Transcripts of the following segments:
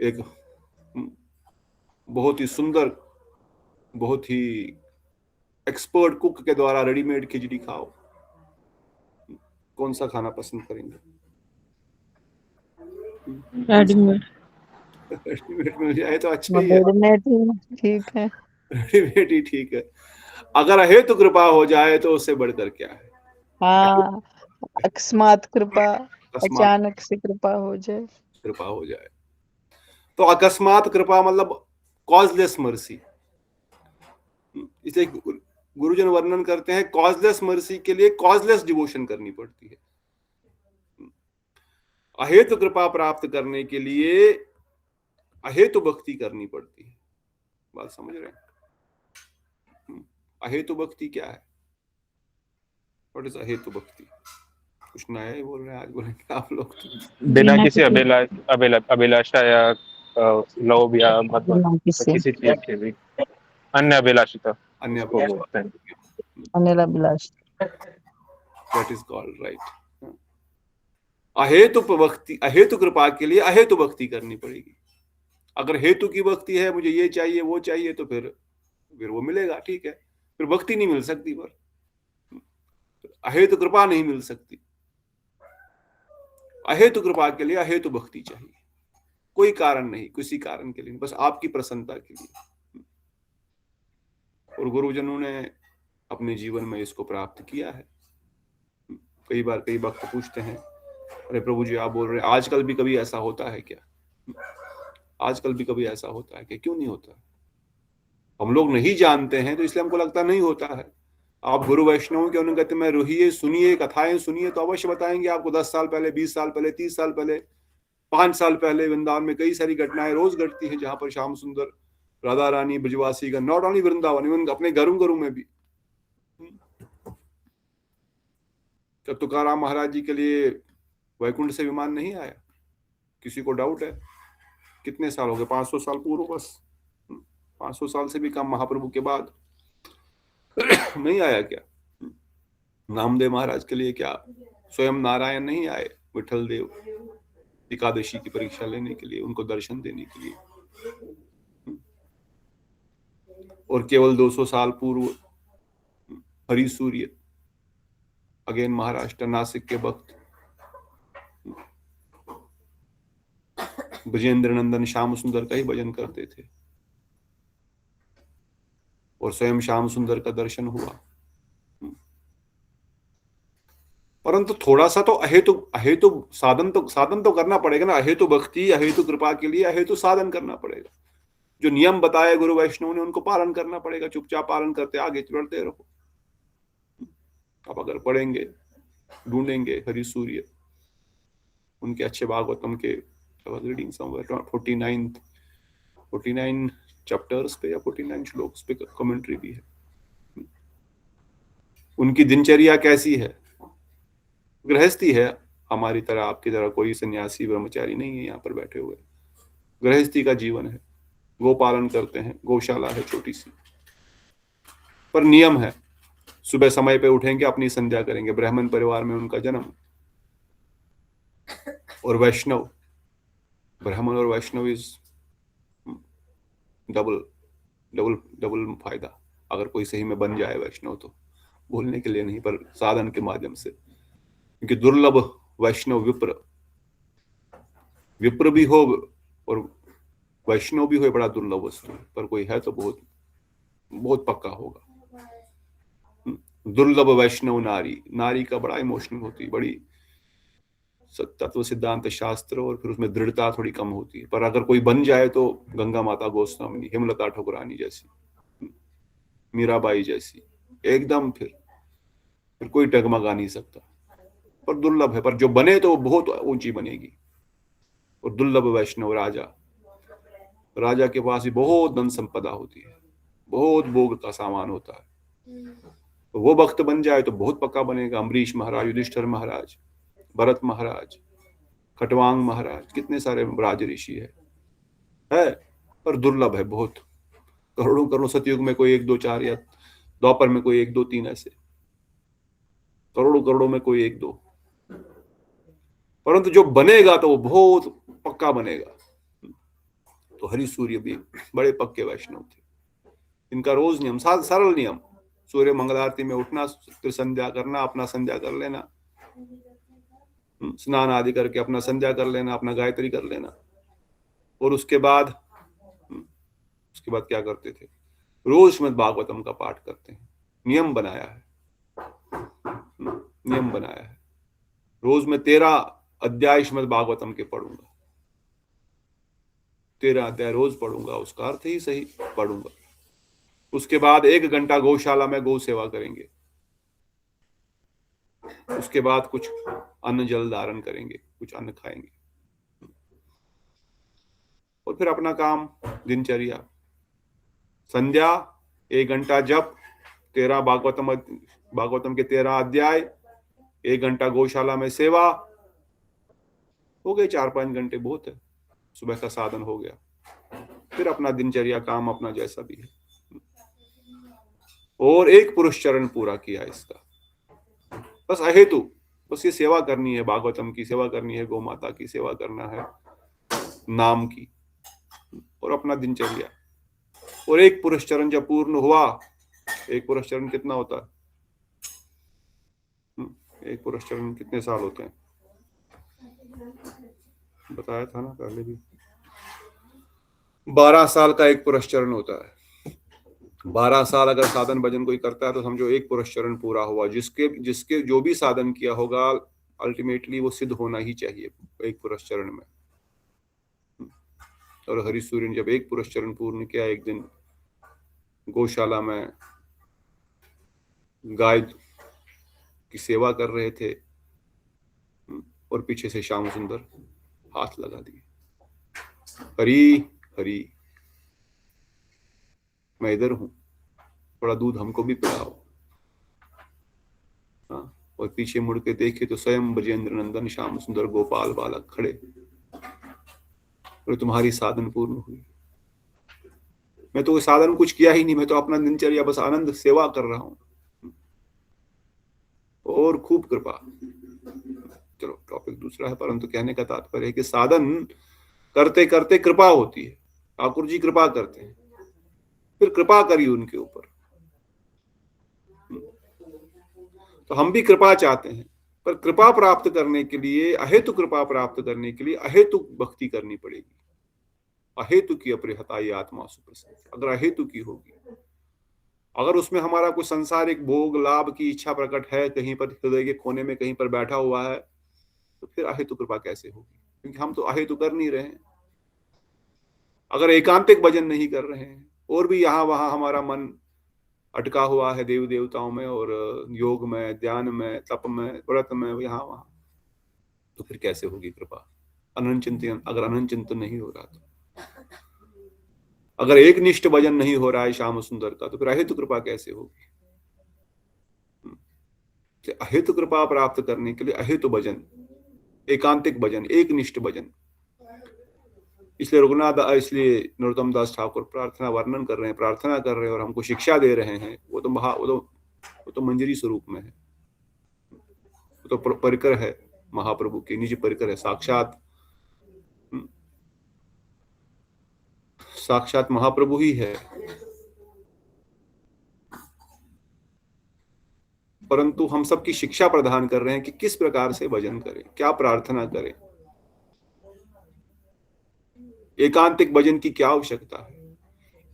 एक बहुत ही सुंदर, बहुत ही एक्सपर्ट कुक के द्वारा रेडीमेड खिचड़ी खाओ, कौन सा खाना पसंद करेंगे? रेडीमेड। रेडीमेड मिल जाए तो अच्छा ही है। रेडीमेड ही ठीक है। रेडीमेड ही ठीक है। अगर अहेतु कृपा हो जाए तो उससे बढ़कर क्या है? हाँ, अकस्मात कृपा, अकस्मात अचानक से कृपा हो जाए। कृपा हो जाए तो अकस्मात कृपा मतलब कॉजलेस मर्सी। इसे गुरुजन वर्णन करते हैं, कॉजलेस मर्सी के लिए कॉजलेस डिवोशन करनी पड़ती है। अहेतु कृपा प्राप्त करने के लिए अहेतु भक्ति करनी पड़ती है। बात समझ रहे हैं? अहेतु भक्ति क्या है? व्हाट इज अहेतु भक्ति? कुछ नया ही बोल रहे हैं आज, बोलेंगे आप लोग तो। बिना बिना किसी किसी अभिलाषा या लोभ या मत बिना किसी किसी चीज के भी अन्य अभिलाषिता अन्य उसको बोलते हैं। Anil Abhilash. That is called right. अहेतु भक्ति, अहेतु कृपा के लिए अहेतु भक्ति करनी पड़ेगी। अगर हेतु की भक्ति है, मुझे ये चाहिए वो चाहिए, तो फिर वो मिलेगा, ठीक है, फिर भक्ति नहीं मिल सकती, पर अहेतु कृपा नहीं मिल सकती। अहेतु कृपा के लिए अहेतु भक्ति चाहिए, कोई कारण नहीं, किसी कारण के लिए, बस आपकी प्रसन्नता के लिए। और गुरुजनों ने अपने जीवन में इसको प्राप्त किया है। कई बार कई भक्त पूछते हैं, अरे प्रभु जी आप बोल रहे हैं, आजकल भी कभी ऐसा होता है क्या? आजकल भी कभी ऐसा होता है क्या? क्यों नहीं होता? हम लोग नहीं जानते हैं तो इसलिए हमको लगता नहीं होता है। आप गुरु वैष्णव के उन्हें कहते, मैं रोहिए सुनिए, कथाएं सुनिए, तो अवश्य बताएंगे आपको 10 साल पहले, 20 साल पहले, 30 साल पहले, 5 साल पहले वृंदावन में कई सारी घटनाएं रोज घटती हैं, जहां पर श्याम सुंदर, राधा रानी, ब्रजवासी का, नॉट ओनली वृंदावन, इवन अपने घरों घरों में भी। क्या तुकाराम महाराज जी के लिए वैकुंठ से विमान नहीं आया? किसी को डाउट है? कितने साल हो गए? 500 साल पूर्व, बस 500 साल से भी कम महाप्रभु के बाद नहीं आया क्या? नामदेव महाराज के लिए क्या स्वयं नारायण नहीं आए? विठल देव एकादशी की परीक्षा लेने के लिए, उनको दर्शन देने के लिए। और केवल 200 साल पूर्व हरि सूर्य, अगेन महाराष्ट्र, नासिक के भक्त ब्रजेंद्र नंदन श्याम सुंदर का ही भजन करते थे, और स्वयं श्याम सुंदर का दर्शन हुआ। परंतु थोड़ा सा तो अहेतु अहेतु साधन तो करना पड़ेगा ना। अहेतु भक्ति, अहेतु कृपा के लिए अहेतु साधन करना पड़ेगा। जो नियम बताए गुरु वैष्णव ने, उनको पालन करना पड़ेगा। चुपचाप पालन करते आगे बढ़ते रहो। अब अगर पढ़ेंगे, ढूंढेंगे हरि सूर्य, उनके अच्छे भागवतम के, रीडिंग समवेयर 49 चैप्टर्स पे या 49 श्लोक्स पे कमेंट्री भी है। उनकी दिनचर्या कैसी है? गृहस्थी है, हमारी तरह, आपकी तरह कोई सन्यासी ब्रह्मचारी नहीं है यहाँ पर बैठे हुए। गृहस्थी का जीवन है, गो पालन करते हैं, गौशाला है छोटी सी, पर नियम है। सुबह समय पे उठेंगे, अपनी संध्या करेंगे। ब्राह्मण परिवार में उनका जन्म, और वैष्णव, ब्राह्मण और वैष्णव इज डबल डबल डबल फायदा। अगर कोई सही में बन जाए वैष्णव, तो बोलने के लिए नहीं, पर साधन के माध्यम से। क्योंकि दुर्लभ वैष्णव विप्र, विप्र भी हो और वैष्णव भी हो, बड़ा दुर्लभ वस्तु, पर कोई है तो बहुत बहुत पक्का होगा। दुर्लभ वैष्णव नारी, नारी का बड़ा इमोशनल होती है, बड़ी तत्व सिद्धांत शास्त्र, और फिर उसमें दृढ़ता थोड़ी कम होती है। पर अगर कोई बन जाए तो गंगा माता गोस्वामी, हेमलता ठकुरानी जैसी, मीराबाई जैसी, एकदम फिर कोई डगमगा नहीं सकता। पर दुर्लभ है, पर जो बने तो बहुत ऊंची बनेगी। और दुर्लभ वैष्णव राजा, राजा के पास भी बहुत धन संपदा होती है, बहुत भोग का सामान होता है, तो वो भक्त बन जाए तो बहुत पक्का बनेगा। अम्बरीश महाराज, युधिष्ठिर महाराज, भरत महाराज, खटवांग महाराज, कितने सारे राज ऋषि है, पर दुर्लभ है बहुत। करोड़ों करोड़ों, सतयुग में कोई 1 2 4, या द्वापर में कोई 1 2 3, ऐसे करोड़ों करोड़ों में कोई 1 2। परंतु जो बनेगा तो वो बहुत पक्का बनेगा। हरि सूर्य भी बड़े पक्के वैष्णव थे। इनका रोज नियम, सरल नियम, सूर्य मंगल आरती में उठना, फिर संध्या करना, अपना संध्या कर लेना, स्नान आदि करके अपना संध्या कर लेना, अपना गायत्री कर लेना, और उसके बाद क्या करते थे, रोज श्रीमद् भागवतम का पाठ करते हैं। नियम बनाया है, नियम बनाया है। रोज मैं 13 अध्याय श्रीमद् भागवतम के पढ़ूंगा, 13 अध्याय रोज पढ़ूंगा, उसका अर्थ ही सही पढ़ूंगा। उसके बाद 1 घंटा गौशाला में गौ सेवा करेंगे। उसके बाद कुछ अन्न जल धारण करेंगे, कुछ अन्न खाएंगे, और फिर अपना काम, दिनचर्या, संध्या, 1 घंटा जप, 13 भागवतम के 13 अध्याय, 1 घंटा गौशाला में सेवा, हो गए 4-5 घंटे, बहुत है। सुबह का साधन हो गया। फिर अपना दिनचर्या, काम अपना जैसा भी है, और 1 पुरुष चरण पूरा किया इसका। बस अहेतु, बस ये सेवा करनी है, भागवतम की सेवा करनी है, गौ माता की सेवा करना है, नाम की, और अपना दिनचर्या। और 1 पुरुष चरण जब पूर्ण हुआ, 1 पुरुष चरण कितना होता है? 1 पुरुष चरण कितने साल होते हैं? बताया था ना पहले भी, 12 साल का 1 पुरुष चरण होता है। 12 साल अगर साधन भजन कोई करता है तो समझो 1 पुरुष चरण पूरा हुआ। जिसके जो भी साधन किया होगा, अल्टीमेटली वो सिद्ध होना ही चाहिए 1 पुरुष चरण में। और हरि सूर्य ने जब 1 पुरुष चरण पूर्ण किया, एक दिन गौशाला में गाय की सेवा कर रहे थे, और पीछे से श्याम सुंदर हाथ लगा दिए, हरी हरी, मैं इधर हूं, थोड़ा दूध हमको भी पिलाओ। हाँ, और पीछे मुड़ के देखे तो स्वयं ब्रजेंद्र नंदन श्याम सुंदर गोपाल बालक खड़े, और तुम्हारी साधन पूर्ण हुई। मैं तो साधन कुछ किया ही नहीं, मैं तो अपना दिनचर्या बस आनंद सेवा कर रहा हूं, और खूब कृपा। चलो टॉपिक दूसरा है, परंतु कहने का तात्पर्य है कि साधन करते करते कृपा होती है। ठाकुर जी कृपा करते हैं, फिर कृपा करिए उनके ऊपर। तो हम भी कृपा चाहते हैं, पर कृपा प्राप्त करने के लिए, अहेतु कृपा प्राप्त करने के लिए अहेतु भक्ति करनी पड़ेगी। अहेतु की अपरिहताई आत्मा सुप्रसिद्ध, अगर अहेतु की होगी, अगर उसमें हमारा कोई सांसारिक भोग लाभ की इच्छा प्रकट है, कहीं पर हृदय के कोने में कहीं पर बैठा हुआ है, तो फिर अहेतु कृपा कैसे होगी? क्योंकि हम तो अहेतु कर नहीं रहे हैं। अगर एकांतिक भजन नहीं कर रहे हैं, और भी यहाँ वहां हमारा मन अटका हुआ है देवी देवताओं में, और योग में, ध्यान में, तप में, व्रत में, यहाँ वहां, तो फिर कैसे होगी कृपा? अनंत चिंतन, अगर अनंत चिंतन नहीं हो रहा, तो अगर एक निष्ठ भजन नहीं हो रहा है श्याम सुंदर का, तो फिर अहेतु कृपा कैसे होगी? अहेतु कृपा प्राप्त करने के लिए अहेतु भजन, एकांतिक भजन, एक निष्ठ भजन। इसलिए नरोत्तम दास ठाकुर प्रार्थना वर्णन कर रहे हैं, प्रार्थना कर रहे हैं, और हमको शिक्षा दे रहे हैं। वो तो मंजरी स्वरूप में है, वो तो परिकर है, महाप्रभु की निज परिकर है, साक्षात महाप्रभु ही है। परंतु हम सबकी शिक्षा प्रदान कर रहे हैं कि किस प्रकार से भजन करें, क्या प्रार्थना करें, एकांतिक भजन की क्या आवश्यकता है,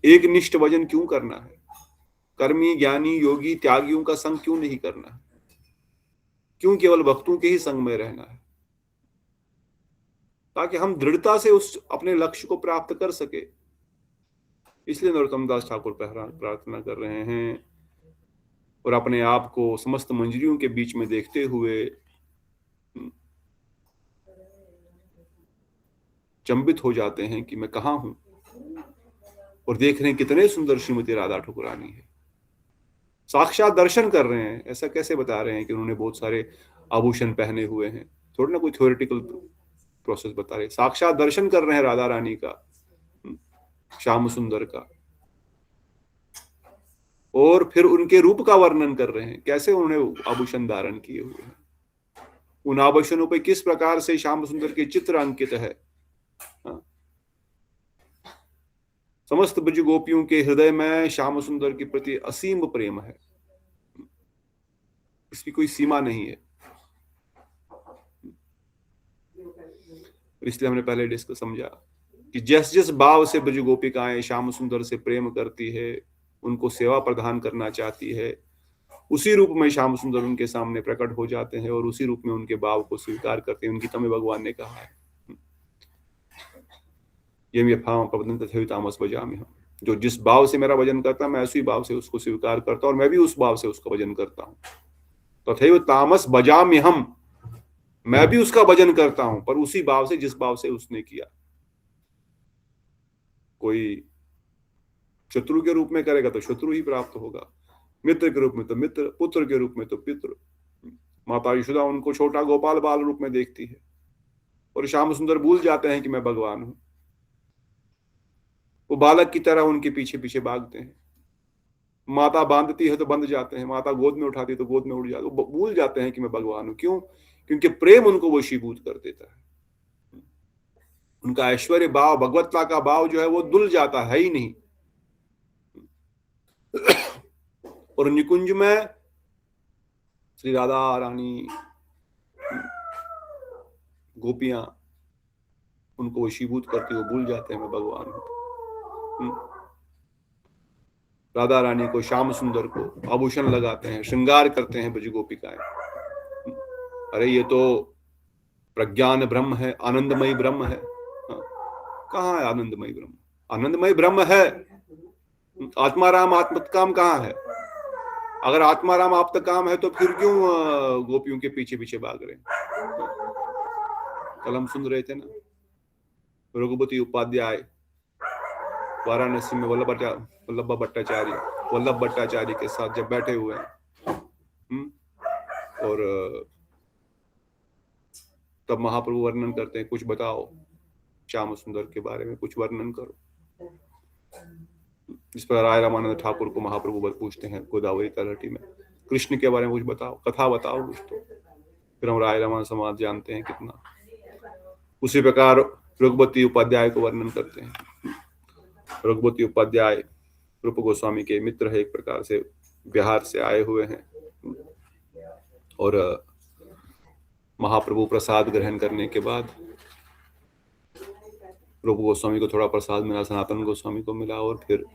एक निष्ठ भजन क्यों करना है, कर्मी ज्ञानी योगी त्यागियों का संग क्यों नहीं करना है, क्यों केवल भक्तों के ही संग में रहना है, ताकि हम दृढ़ता से उस अपने लक्ष्य को प्राप्त कर सके। इसलिए नरोत्तम दास ठाकुर प्रार्थना कर रहे हैं, और अपने आप को समस्त मंजरियों के बीच में देखते हुए चंबित हो जाते हैं कि मैं कहाँ हूं, और देख रहे हैं कितने सुंदर श्रीमती राधा ठकुरानी है। साक्षात दर्शन कर रहे हैं। ऐसा कैसे बता रहे हैं कि उन्होंने बहुत सारे आभूषण पहने हुए हैं? थोड़ा ना कोई थ्योरेटिकल प्रोसेस बता रहे, साक्षात दर्शन कर रहे हैं राधा रानी का, श्याम सुंदर का, और फिर उनके रूप का वर्णन कर रहे हैं, कैसे उन्होंने आभूषण धारण किए हुए हैं, उन आभूषणों पर किस प्रकार से श्याम सुंदर के चित्र अंकित है। समस्त ब्रज गोपियों के हृदय में श्याम सुंदर के प्रति असीम प्रेम है, इसकी कोई सीमा नहीं है। इसलिए हमने पहले डिस्कस समझा कि जिस जिस भाव से ब्रज गोपिकाएं श्याम सुंदर से प्रेम करती है, उनको सेवा प्रदान करना चाहती है, उसी रूप में श्याम सुंदर उनके सामने प्रकट हो जाते हैं और उसी रूप में उनके भाव को स्वीकार करते हैं। उनकी तमें भगवान ने कहा है, ये यथाम प्रबंधन तथा तामस भजामि हम, जो जिस भाव से मेरा भजन करता है मैं उसी भाव से उसको स्वीकार करता हूं और मैं भी उस भाव से उसका भजन करता हूं। तथैव तामस भजामि हम, मैं भी उसका भजन करता हूं पर उसी भाव से जिस भाव से उसने किया। कोई शत्रु के रूप में करेगा तो शत्रु ही प्राप्त होगा, मित्र के रूप में तो मित्र, पुत्र के रूप में तो पितृ। माता यशोदा उनको छोटा गोपाल बाल रूप में देखती है और श्याम सुंदर भूल जाते हैं कि मैं भगवान हूं। वो बालक की तरह उनके पीछे पीछे भागते हैं। माता बांधती है तो बंध जाते हैं, माता गोद में उठाती है तो गोद में उठ जाते, वो भूल जाते हैं कि मैं भगवान हूं। क्यों? क्योंकि प्रेम उनको वशीभूत कर देता है। उनका ऐश्वर्य भाव, भगवत्ता का भाव जो है वो दुल जाता है ही नहीं। और निकुंज में श्री राधा रानी, गोपियां उनको वशीभूत करती, वो भूल जाते हैं मैं भगवान हूं। राधा रानी को, श्याम सुंदर को आभूषण लगाते हैं, श्रृंगार करते हैं ब्रज गोपिकाएं। अरे ये तो प्रज्ञान ब्रह्म है, आनंदमयी ब्रह्म है। कहाँ है आनंदमयी ब्रह्म? आनंदमयी ब्रह्म है, आत्माराम आत्मतकाम कहाँ है? अगर आत्माराम आत्मतकाम है तो फिर क्यों गोपियों के पीछे पीछे भाग रहे हैं? कल हम सुन रहे थे ना, रघुपति उपाध्याय वाराणसी में वल्लभ भट्टाचार्य के साथ जब बैठे हुए हैं और तब महाप्रभु वर्णन करते हैं, कुछ बताओ श्याम सुंदर के बारे में, कुछ वर्णन करो। इस पर राय रामानंद ठाकुर को महाप्रभु पूछते हैं गोदावरी तलहटी में, कृष्ण के बारे में कुछ बताओ, कथा बताओ कुछ। तो फिर हम राय रामानंद समाज जानते हैं कितना। उसी प्रकार रघुपति उपाध्याय को वर्णन करते हैं। रघुपति उपाध्याय रूप गोस्वामी के मित्र है, एक प्रकार से बिहार से आए हुए हैं और महाप्रभु प्रसाद ग्रहण करने के बाद रूप गोस्वामी को थोड़ा प्रसाद मिला, सनातन गोस्वामी को मिला और फिर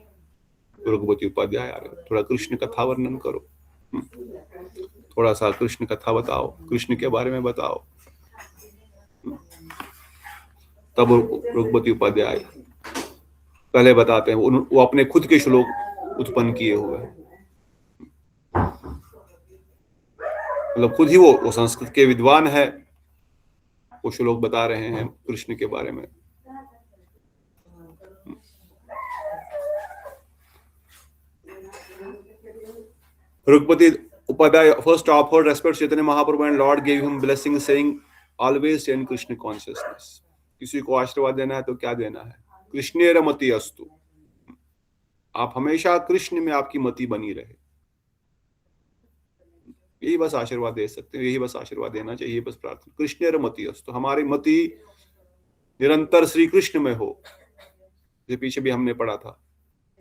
रघुपति उपाध्याय आ गए, थोड़ा कृष्ण कथा वर्णन करो, थोड़ा सा कृष्ण कथा बताओ, कृष्ण के बारे में बताओ। तब रघुपति उपाध्याय पहले बताते हैं, वो अपने खुद के श्लोक उत्पन्न किए हुए हैं, मतलब खुद ही वो संस्कृत के विद्वान है, वो श्लोक बता रहे हैं कृष्ण के बारे में। Ragupati Upadhyaya first offered respect Chaitanya Mahaprabhu and Lord gave him blessing saying always stay in Krishna consciousness. किसी को आशीर्वाद देना है तो क्या देना है? कृष्णेर मति अस्तु, आप हमेशा कृष्ण में आपकी मति बनी रहे, यही बस आशीर्वाद दे सकते हैं, यही बस आशीर्वाद देना चाहिए, बस प्रार्थना। कृष्णेर मति अस्तु, हमारी मति निरंतर श्री कृष्ण में हो। ये पीछे भी हमने पढ़ा था,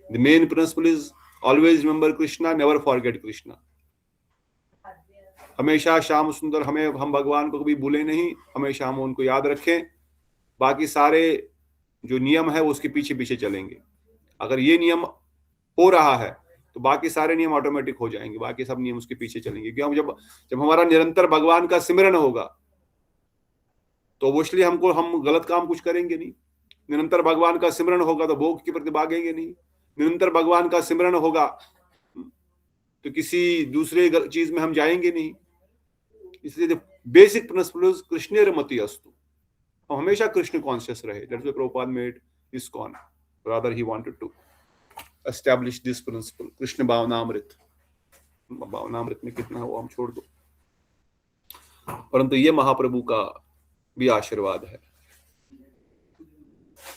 the main principle is always remember Krishna, never forget Krishna. हमेशा श्याम सुंदर, हम भगवान को कभी भूले नहीं, हमेशा हम उनको याद रखें। बाकी सारे जो नियम है उसके पीछे पीछे चलेंगे। अगर ये नियम हो रहा है तो बाकी सारे नियम ऑटोमेटिक हो जाएंगे, बाकी सब नियम उसके पीछे चलेंगे। क्यों? जब हमारा निरंतर भगवान का सिमरन होगा तो ऑब्वियसली हम गलत काम कुछ करेंगे नहीं। निरंतर भगवान का सिमरन होगा तो भोग के प्रति भागेंगे नहीं। निरंतर भगवान का सिमरन होगा तो किसी दूसरे चीज में हम जाएंगे नहीं। इसलिए बेसिक प्रिंसिपल कृष्णेर मति अस्तु, हम हमेशा कृष्ण कॉन्शियस रहे। That's why Prabhupad made ISKCON, rather he wanted to establish this principle। Krishna भावनामृत, भावनामृत में कितना हो हम छोड़ दो, परंतु ये महाप्रभु का भी आशीर्वाद है।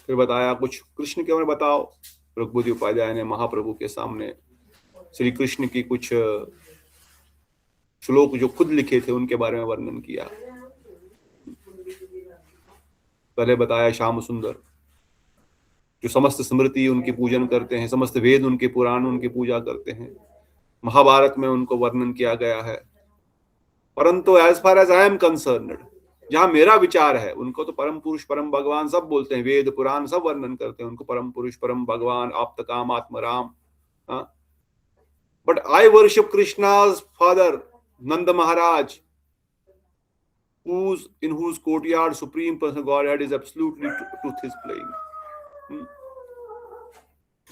फिर बताया कुछ कृष्ण के बारे में बताओ। रघुपति उपाध्याय ने महाप्रभु के सामने श्री कृष्ण की कुछ श्लोक जो खुद लिखे थे उनके बारे में वर्णन किया। पहले बताया श्याम सुंदर जो समस्त स्मृति उनकी पूजन करते हैं, समस्त वेद उनके पुराण उनकी पूजा करते हैं, महाभारत में उनको वर्णन किया गया है। परंतु as far as I am concerned, जहां मेरा विचार है, उनको तो परम पुरुष परम भगवान सब बोलते हैं, वेद पुराण सब वर्णन करते हैं उनको परम पुरुष परम भगवान आप्त काम आत्मराम। But I worship Krishna's father Nanda Maharaj, in whose courtyard supreme personal Godhead is absolutely truth is playing।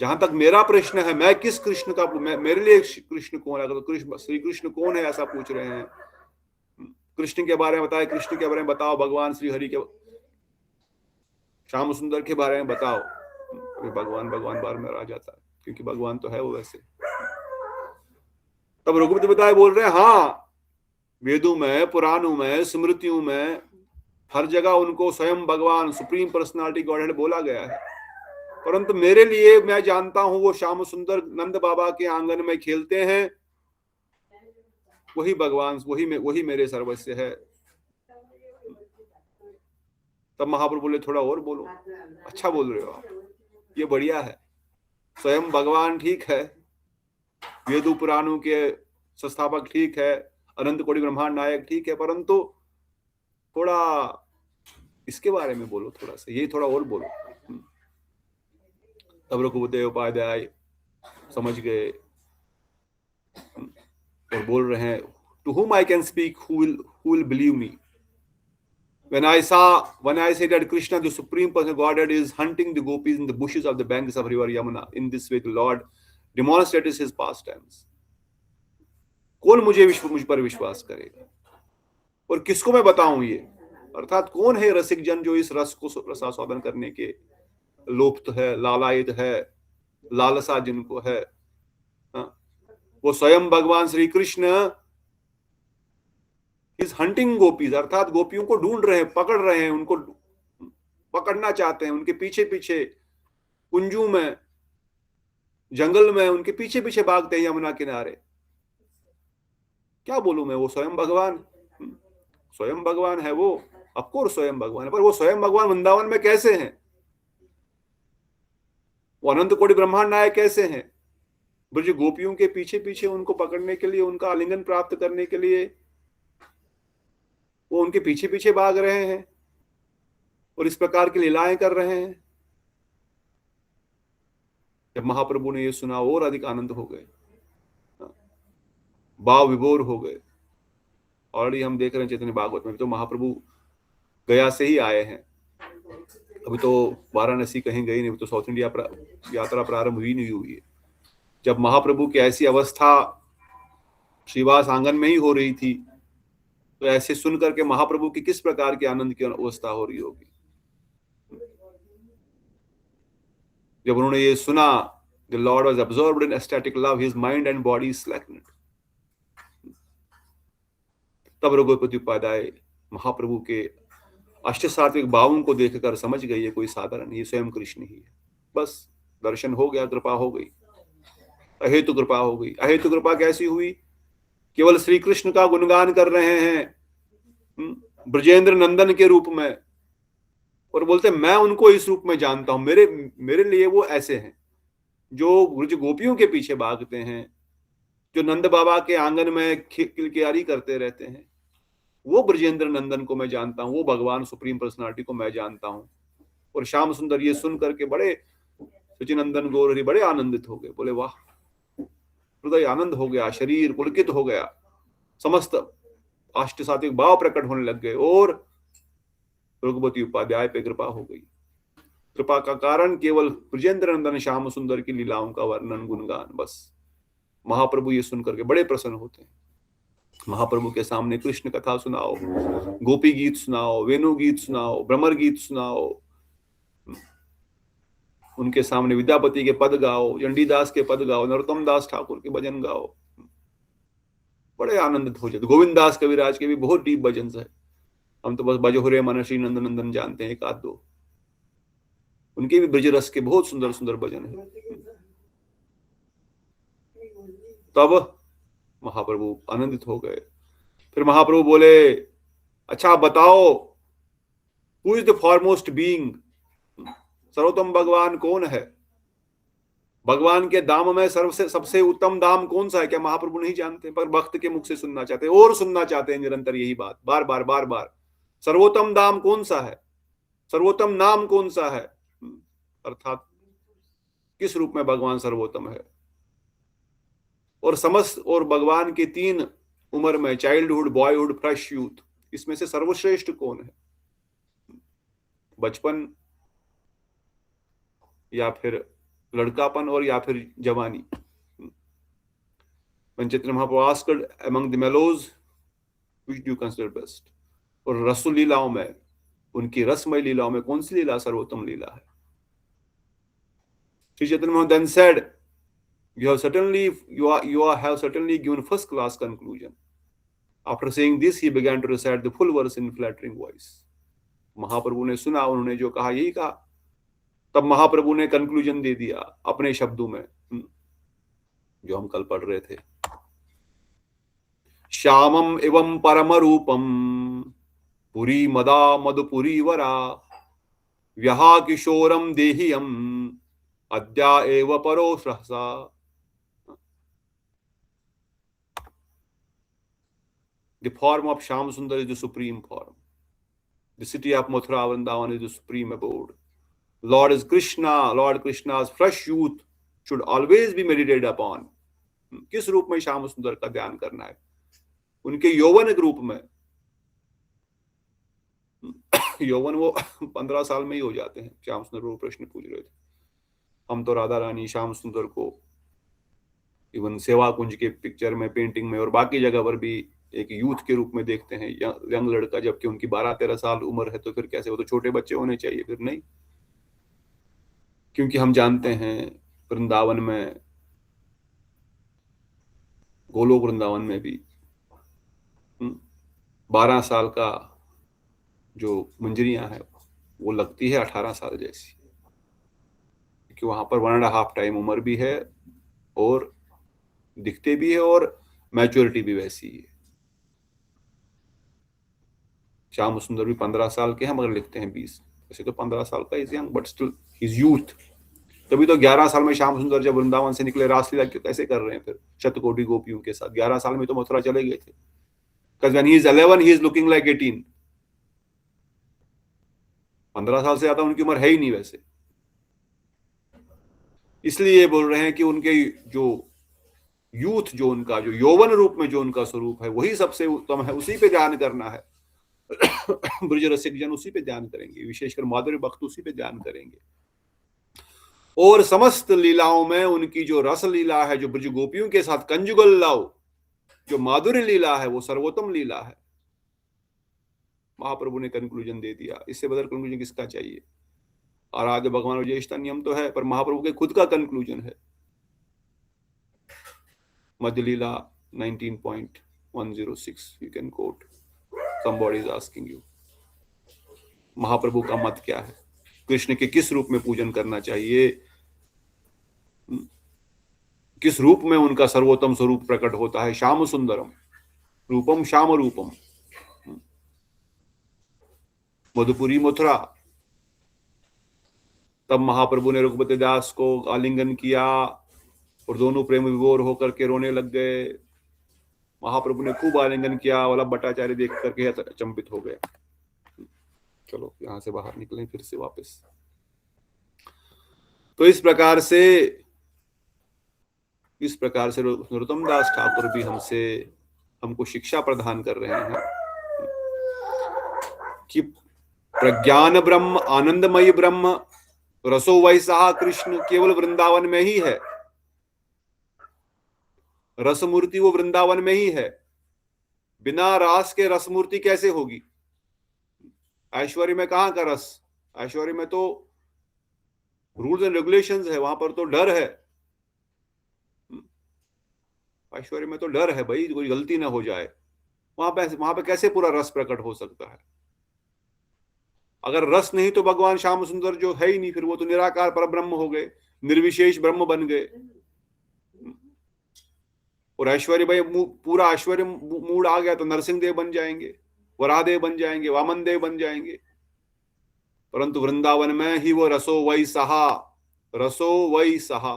जहां तक मेरा प्रश्न है, मैं किस कृष्ण का, मेरे लिए कृष्ण कौन है? अगर कृष्ण श्री कृष्ण कौन है ऐसा पूछ रहे हैं, कृष्ण के बारे में बताए, कृष्ण के बारे में बताओ, भगवान श्री हरि के, श्याम सुंदर के बारे में बताओ। भगवान भगवान बार में आ जाता है, क्योंकि भगवान तो है वो वैसे। तब रघुपति बताए बोल रहे हैं, हाँ वेदों में, पुराणों में, स्मृतियों में, हर जगह उनको स्वयं भगवान सुप्रीम पर्सनालिटी गॉडहेड बोला गया है। परंतु मेरे लिए, मैं जानता हूं वो श्याम सुंदर नंद बाबा के आंगन में खेलते हैं, वही भगवान, वही मेरे सर्वस्व है। तब महाप्रभु बोले थोड़ा और बोलो। अच्छा बोल रहे हो आप, ये बढ़िया है। स्वयं भगवान ठीक है, वेदों पुराणों के संस्थापक ठीक है, अनंत कोटि ब्रह्मांड नायक ठीक है, परंतु थोड़ा इसके बारे में बोलो, थोड़ा सा ये थोड़ा और बोलो। तब रघुपति उपाध्याय समझ गए और बोल रहे हैं, to whom I can speak, who will believe me? When I say that Krishna, the supreme personal Godhead, is hunting the gopis in the bushes of the banks of river Yamuna, in this way the Lord demonstrates his pastimes। कौन मुझ पर विश्वास करेगा और किसको मैं बताऊं ये? अर्थात कौन है रसिक जन जो इस रस को रसास्वादन करने के लोप्त है, लालायित है, लालसा जिनको है। वो स्वयं भगवान Shri Krishna is hunting gopis, अर्थात गोपियों को ढूंढ रहे हैं, पकड़ रहे हैं, उनको पकड़ना चाहते हैं, उनके पीछे पीछे कुंजू में, जंगल में उनके पीछे पीछे भागते हैं यमुना किनारे। क्या बोलूं मैं, वो स्वयं भगवान है वो, ऑफकोर्स स्वयं भगवान है, पर वो स्वयं भगवान वृंदावन में कैसे हैं? वो अनंत कोटि ब्रह्मांड नायक कैसे हैं? ब्रज गोपियों के पीछे पीछे उनको पकड़ने के लिए, उनका आलिंगन प्राप्त करने के लिए वो उनके पीछे पीछे भाग रहे हैं और इस प्रकार की लीलाएं कर रहे हैं। जब महाप्रभु ने ये सुना और अधिक आनंद हो गए, भाव विभोर हो गए। ऑलरेडी हम देख रहे हैं चैतन्य भागवत में तो महाप्रभु गया से ही आए हैं, अभी तो वाराणसी कहीं गई नहीं, अभी तो साउथ इंडिया यात्रा प्रारंभ हुई नहीं हुई है। जब महाप्रभु की ऐसी अवस्था श्रीवास आंगन में ही हो रही थी, तो ऐसे सुन करके महाप्रभु की किस प्रकार के आनंद की अवस्था हो रही होगी। जब उन्होंने ये सुना, the Lord was absorbed in ecstatic love, his mind and body slackened। तब रघुपति उपाध्याय महाप्रभु के अष्ट सात्विक भावों को देखकर समझ गई, ये कोई साधारण नहीं, स्वयं कृष्ण ही है। बस दर्शन हो गया, कृपा हो गई, अहेतु कृपा हो गई। अहेतु कृपा कैसी हुई? केवल श्री कृष्ण का गुणगान कर रहे हैं ब्रजेंद्र नंदन के रूप में, और बोलते मैं उनको इस रूप में जानता हूं, मेरे लिए वो ऐसे हैं जो ब्रज गोपियों के पीछे भागते हैं, जो नंद बाबा के आंगन में किलकियारी करते रहते हैं। वो ब्रजेंद्र नंदन को मैं जानता हूं, वो भगवान सुप्रीम पर्सनालिटी को मैं जानता हूं। और श्याम सुंदर ये सुन करके बड़े, सचिनंदन गौरहरि बड़े आनंदित हो गए, बोले वाह, हृदय आनंद हो गया, शरीर पुलकित हो गया, समस्त अष्ट सात्विक भाव प्रकट होने लग गए और रघुपति उपाध्याय पे कृपा हो गई। कृपा का कारण केवल ब्रजेंद्र नंदन श्याम सुंदर की लीलाओं का वर्णन, गुणगान, बस। महाप्रभु ये सुन करके बड़े प्रसन्न होते हैं। महाप्रभु के सामने कृष्ण कथा सुनाओ, गोपी गीत सुनाओ, वेणु गीत सुनाओ, भ्रमर गीत सुनाओ, उनके सामने विद्यापति के पद गाओ, चंडीदास के पद गाओ, नरोत्तम दास ठाकुर के भजन गाओ, बड़े आनंदित हो जाते। गोविंद दास कविराज के भी बहुत डीप भजन है, हम तो बस बजहुरे मन श्री नंदन नंदन जानते हैं, एक आध दो। उनके भी ब्रज रस के बहुत सुंदर सुंदर भजन है। तब महाप्रभु आनंदित हो गए। फिर महाप्रभु बोले, अच्छा बताओ, who is the foremost being? सर्वोत्तम भगवान कौन है? भगवान के धाम में सबसे उत्तम धाम कौन सा है? क्या महाप्रभु नहीं जानते? पर भक्त के मुख से सुनना चाहते हैं और सुनना चाहते हैं निरंतर यही बात, बार बार बार बार। सर्वोत्तम धाम कौन सा है? सर्वोत्तम नाम कौन सा है? अर्थात किस रूप में भगवान सर्वोत्तम है? और समस्त और भगवान के 3 उम्र में, चाइल्डहुड, बॉयहुड, फ्रेश यूथ, इसमें से सर्वश्रेष्ठ कौन है? बचपन या फिर लड़कापन और या फिर जवानी? When Chaitanya Mahaprabhu asked among the mellows, which do you consider best? और रस लीलाओं में, उनकी रसमय लीलाओं में कौन सी लीला सर्वोत्तम लीला है? Sri Chaitanya Mahaprabhu then said, you have certainly given first class conclusion. After saying this, he began to recite the full verse in flattering voice. महाप्रभु ने सुना, उन्होंने जो कहा यही कहा, तब महाप्रभु ने कंक्लूजन दे दिया अपने शब्दों में, जो हम कल पढ़ रहे थे। श्यामम एवं परम रूपम पुरी मदा मधुपुरी वरा व्यहा किशोरम देहियम अद्या एव परो सहसा। The form of Shyam Sundar is the supreme form. The city of Mathura Vrindavan is the supreme abode. Lord is Krishna. Lord Krishna's fresh youth should always be meditated upon. किस रूप में श्याम सुंदर का ध्यान करना है? उनके यौवन के रूप में। यौवन वो 15 साल में ही हो जाते हैं। श्याम सुंदर वो प्रश्न पूछ रहे थे। हम तो राधा रानी श्याम सुंदर को इवन सेवा कुंज के पिक्चर में, पेंटिंग में और बाकी जगह पर भी एक यूथ के रूप में देखते हैं, यंग लड़का, जबकि उनकी 12-13 साल उम्र है। तो फिर कैसे? वो तो छोटे बच्चे होने चाहिए। फिर नहीं, क्योंकि हम जानते हैं वृंदावन में, गोलोक वृंदावन में भी 12 साल का जो मंजरियां है वो लगती है 18 साल जैसी, क्योंकि वहां पर 1.5 टाइम उम्र भी है और दिखते भी है और मैच्योरिटी भी वैसी है। श्याम सुंदर भी 15 साल के हैं मगर लिखते हैं 20। वैसे तो 15 साल का is young, but still his youth. तभी तो 11 साल में श्याम सुंदर जब वृंदावन से निकले, रासलीला कैसे कर रहे हैं फिर शतकोटि गोपियों के साथ? 11 साल में तो मथुरा चले गए थे। Because when he is 11, he is looking like 18. 15 साल से ज्यादा उनकी उम्र है ही नहीं वैसे। इसलिए ये बोल रहे हैं कि उनके जो यूथ, जो उनका जो यौवन रूप में जो उनका स्वरूप है, वही सबसे उत्तम है। उसी पे ध्यान करना है। ब्रज रसिक जन उसी पे ध्यान करेंगे, विशेषकर माधुर्य भक्त उसी पे ध्यान करेंगे। और समस्त लीलाओं में उनकी जो रस लीला है, जो ब्रज गोपियों के साथ कंजुगल लव, जो माधुर्य लीला है, वो सर्वोत्तम लीला है। महाप्रभु ने कंक्लूजन दे दिया। इससे बदल कंक्लूजन किसका चाहिए? आराध्य भगवान और ज्येष्ठा नियम तो है, पर महाप्रभु के खुद का कंक्लूजन है। मध्य लीला 19.106, you can coat. Somebody is asking you, महाप्रभु का मत क्या है? कृष्ण के किस रूप में पूजन करना चाहिए? किस रूप में उनका सर्वोत्तम स्वरूप प्रकट होता है? श्याम सुंदरम रूपम श्याम रूपम, मधुपुरी मथुरा। तब महाप्रभु ने रघुपति दास को आलिंगन किया और दोनों प्रेम विभोर होकर के रोने लग गए। महाप्रभु ने खूब आलिंगन किया। वल्लभ भट्टाचार्य देख करके अचंभित हो गया। चलो यहां से बाहर निकलें फिर से वापस। तो इस प्रकार से नरोत्तम दास ठाकुर भी हमको शिक्षा प्रदान कर रहे हैं कि प्रज्ञान ब्रह्म, आनंदमयी ब्रह्म, रसो वैसा कृष्ण केवल वृंदावन में ही है। रसमूर्ति वो वृंदावन में ही है। बिना रास के रसमूर्ति कैसे होगी? ऐश्वर्य में कहां का रस? ऐश्वर्य में तो रूल्स एंड रेगुलेशंस है, वहां पर तो डर है। ऐश्वर्य में तो डर है भाई, कोई गलती ना हो जाए। वहां पे कैसे पूरा रस प्रकट हो सकता है? अगर रस नहीं तो भगवान श्याम सुंदर जो है ही नहीं, फिर वो तो निराकार परब्रह्म हो गए, निर्विशेष ब्रह्म बन गए। और ऐश्वर्य भाई, पूरा ऐश्वर्य मूड आ गया तो नरसिंह देव बन जाएंगे, वराहदेव बन जाएंगे, वामन देव बन जाएंगे। परंतु वृंदावन में ही वो रसो वही सहा, रसो वही सहा,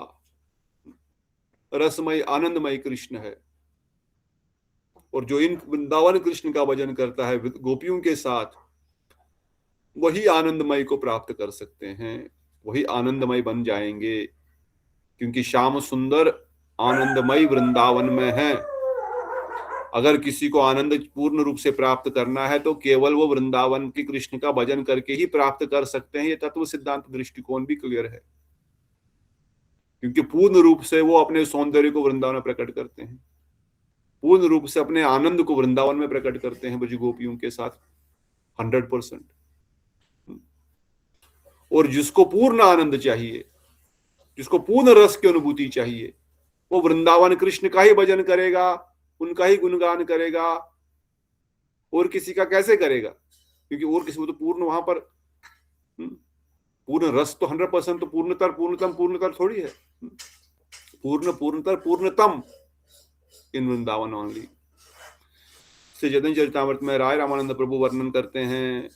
रसमय आनंदमय कृष्ण है। और जो इन वृंदावन कृष्ण का भजन करता है गोपियों के साथ, वही आनंदमय को प्राप्त कर सकते हैं, वही आनंदमय बन जाएंगे, क्योंकि श्याम सुंदर आनंदमय वृंदावन में है। अगर किसी को आनंद पूर्ण रूप से प्राप्त करना है तो केवल वो वृंदावन के कृष्ण का भजन करके ही प्राप्त कर सकते हैं। ये तत्व सिद्धांत दृष्टिकोण भी क्लियर है, क्योंकि पूर्ण रूप से वो अपने सौंदर्य को वृंदावन में प्रकट करते हैं, पूर्ण रूप से अपने आनंद को वृंदावन में प्रकट करते हैं ब्रज गोपियों के साथ 100%। और जिसको पूर्ण आनंद चाहिए, जिसको पूर्ण रस की अनुभूति चाहिए, वो वृंदावन कृष्ण का ही भजन करेगा, उनका ही गुणगान करेगा। और किसी का कैसे करेगा? क्योंकि और किसी को तो पूर्ण वहां पर पूर्ण रस तो 100% तो पूर्णतर पूर्णतम पूर्णतर थोड़ी है। पूर्ण पूर्णतर पूर्णतम इन वृंदावन ओनली। श्री चैतन्य चरितामृत में राय रामानंद प्रभु वर्णन करते हैं,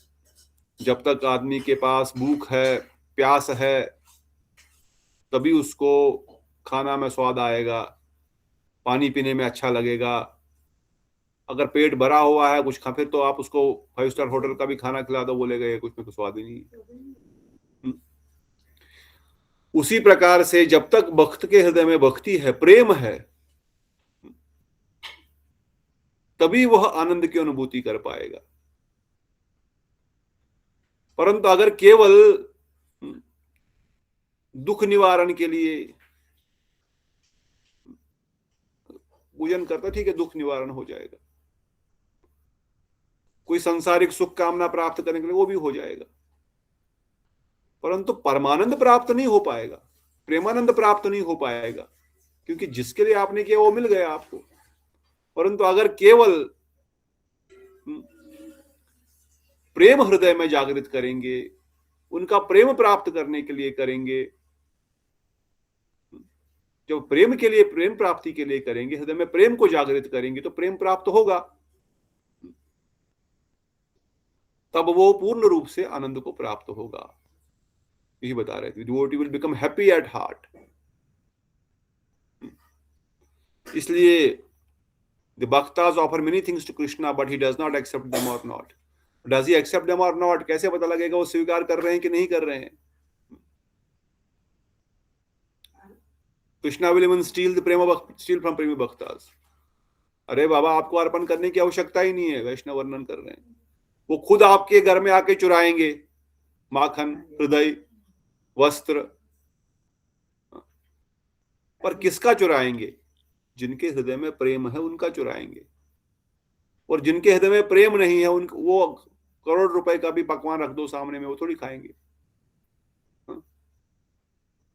जब तक आदमी के पास भूख है, प्यास है, तभी उसको खाना में स्वाद आएगा, पानी पीने में अच्छा लगेगा। अगर पेट भरा हुआ है कुछ खा, फिर तो आप उसको 5 स्टार होटल का भी खाना खिला दो, बोलेगा ये कुछ में तो स्वाद ही नहीं है। उसी प्रकार से जब तक भक्त के हृदय में भक्ति है, प्रेम है, तभी वह आनंद की अनुभूति कर पाएगा। परंतु अगर केवल दुख निवारण के लिए पूजन करता, ठीक है, दुख निवारण हो जाएगा, कोई सांसारिक सुख कामना प्राप्त करने के लिए वो भी हो जाएगा, परंतु परमानंद प्राप्त नहीं हो पाएगा, प्रेमानंद प्राप्त नहीं हो पाएगा, क्योंकि जिसके लिए आपने किया वो मिल गया आपको। परंतु अगर केवल प्रेम हृदय में जागृत करेंगे, उनका प्रेम प्राप्त करने के लिए करेंगे, जब प्रेम के लिए, प्रेम प्राप्ति के लिए करेंगे, हृदय में प्रेम को जागृत करेंगे, तो प्रेम प्राप्त होगा, तब वो पूर्ण रूप से आनंद को प्राप्त होगा। यही बता रहे थे, devotee will become happy at heart. इसलिए the bhaktas offer many things to Krishna, but he does not accept them or not. Does he accept them or not? कैसे पता लगेगा वो स्वीकार कर रहे हैं कि नहीं कर रहे हैं? Krishna will even steel from प्रेमी भक्तास। अरे बाबा, आपको अर्पण करने की आवश्यकता ही नहीं है, वैष्णव वर्णन कर रहे हैं। वो खुद आपके घर में आके चुराएंगे माखन, हृदय, वस्त्र। पर किसका चुराएंगे? जिनके हृदय में प्रेम है उनका चुराएंगे। और जिनके हृदय में प्रेम नहीं है, उनको वो करोड़ रुपए का भी पकवान रख दो सामने में, वो थोड़ी खाएंगे।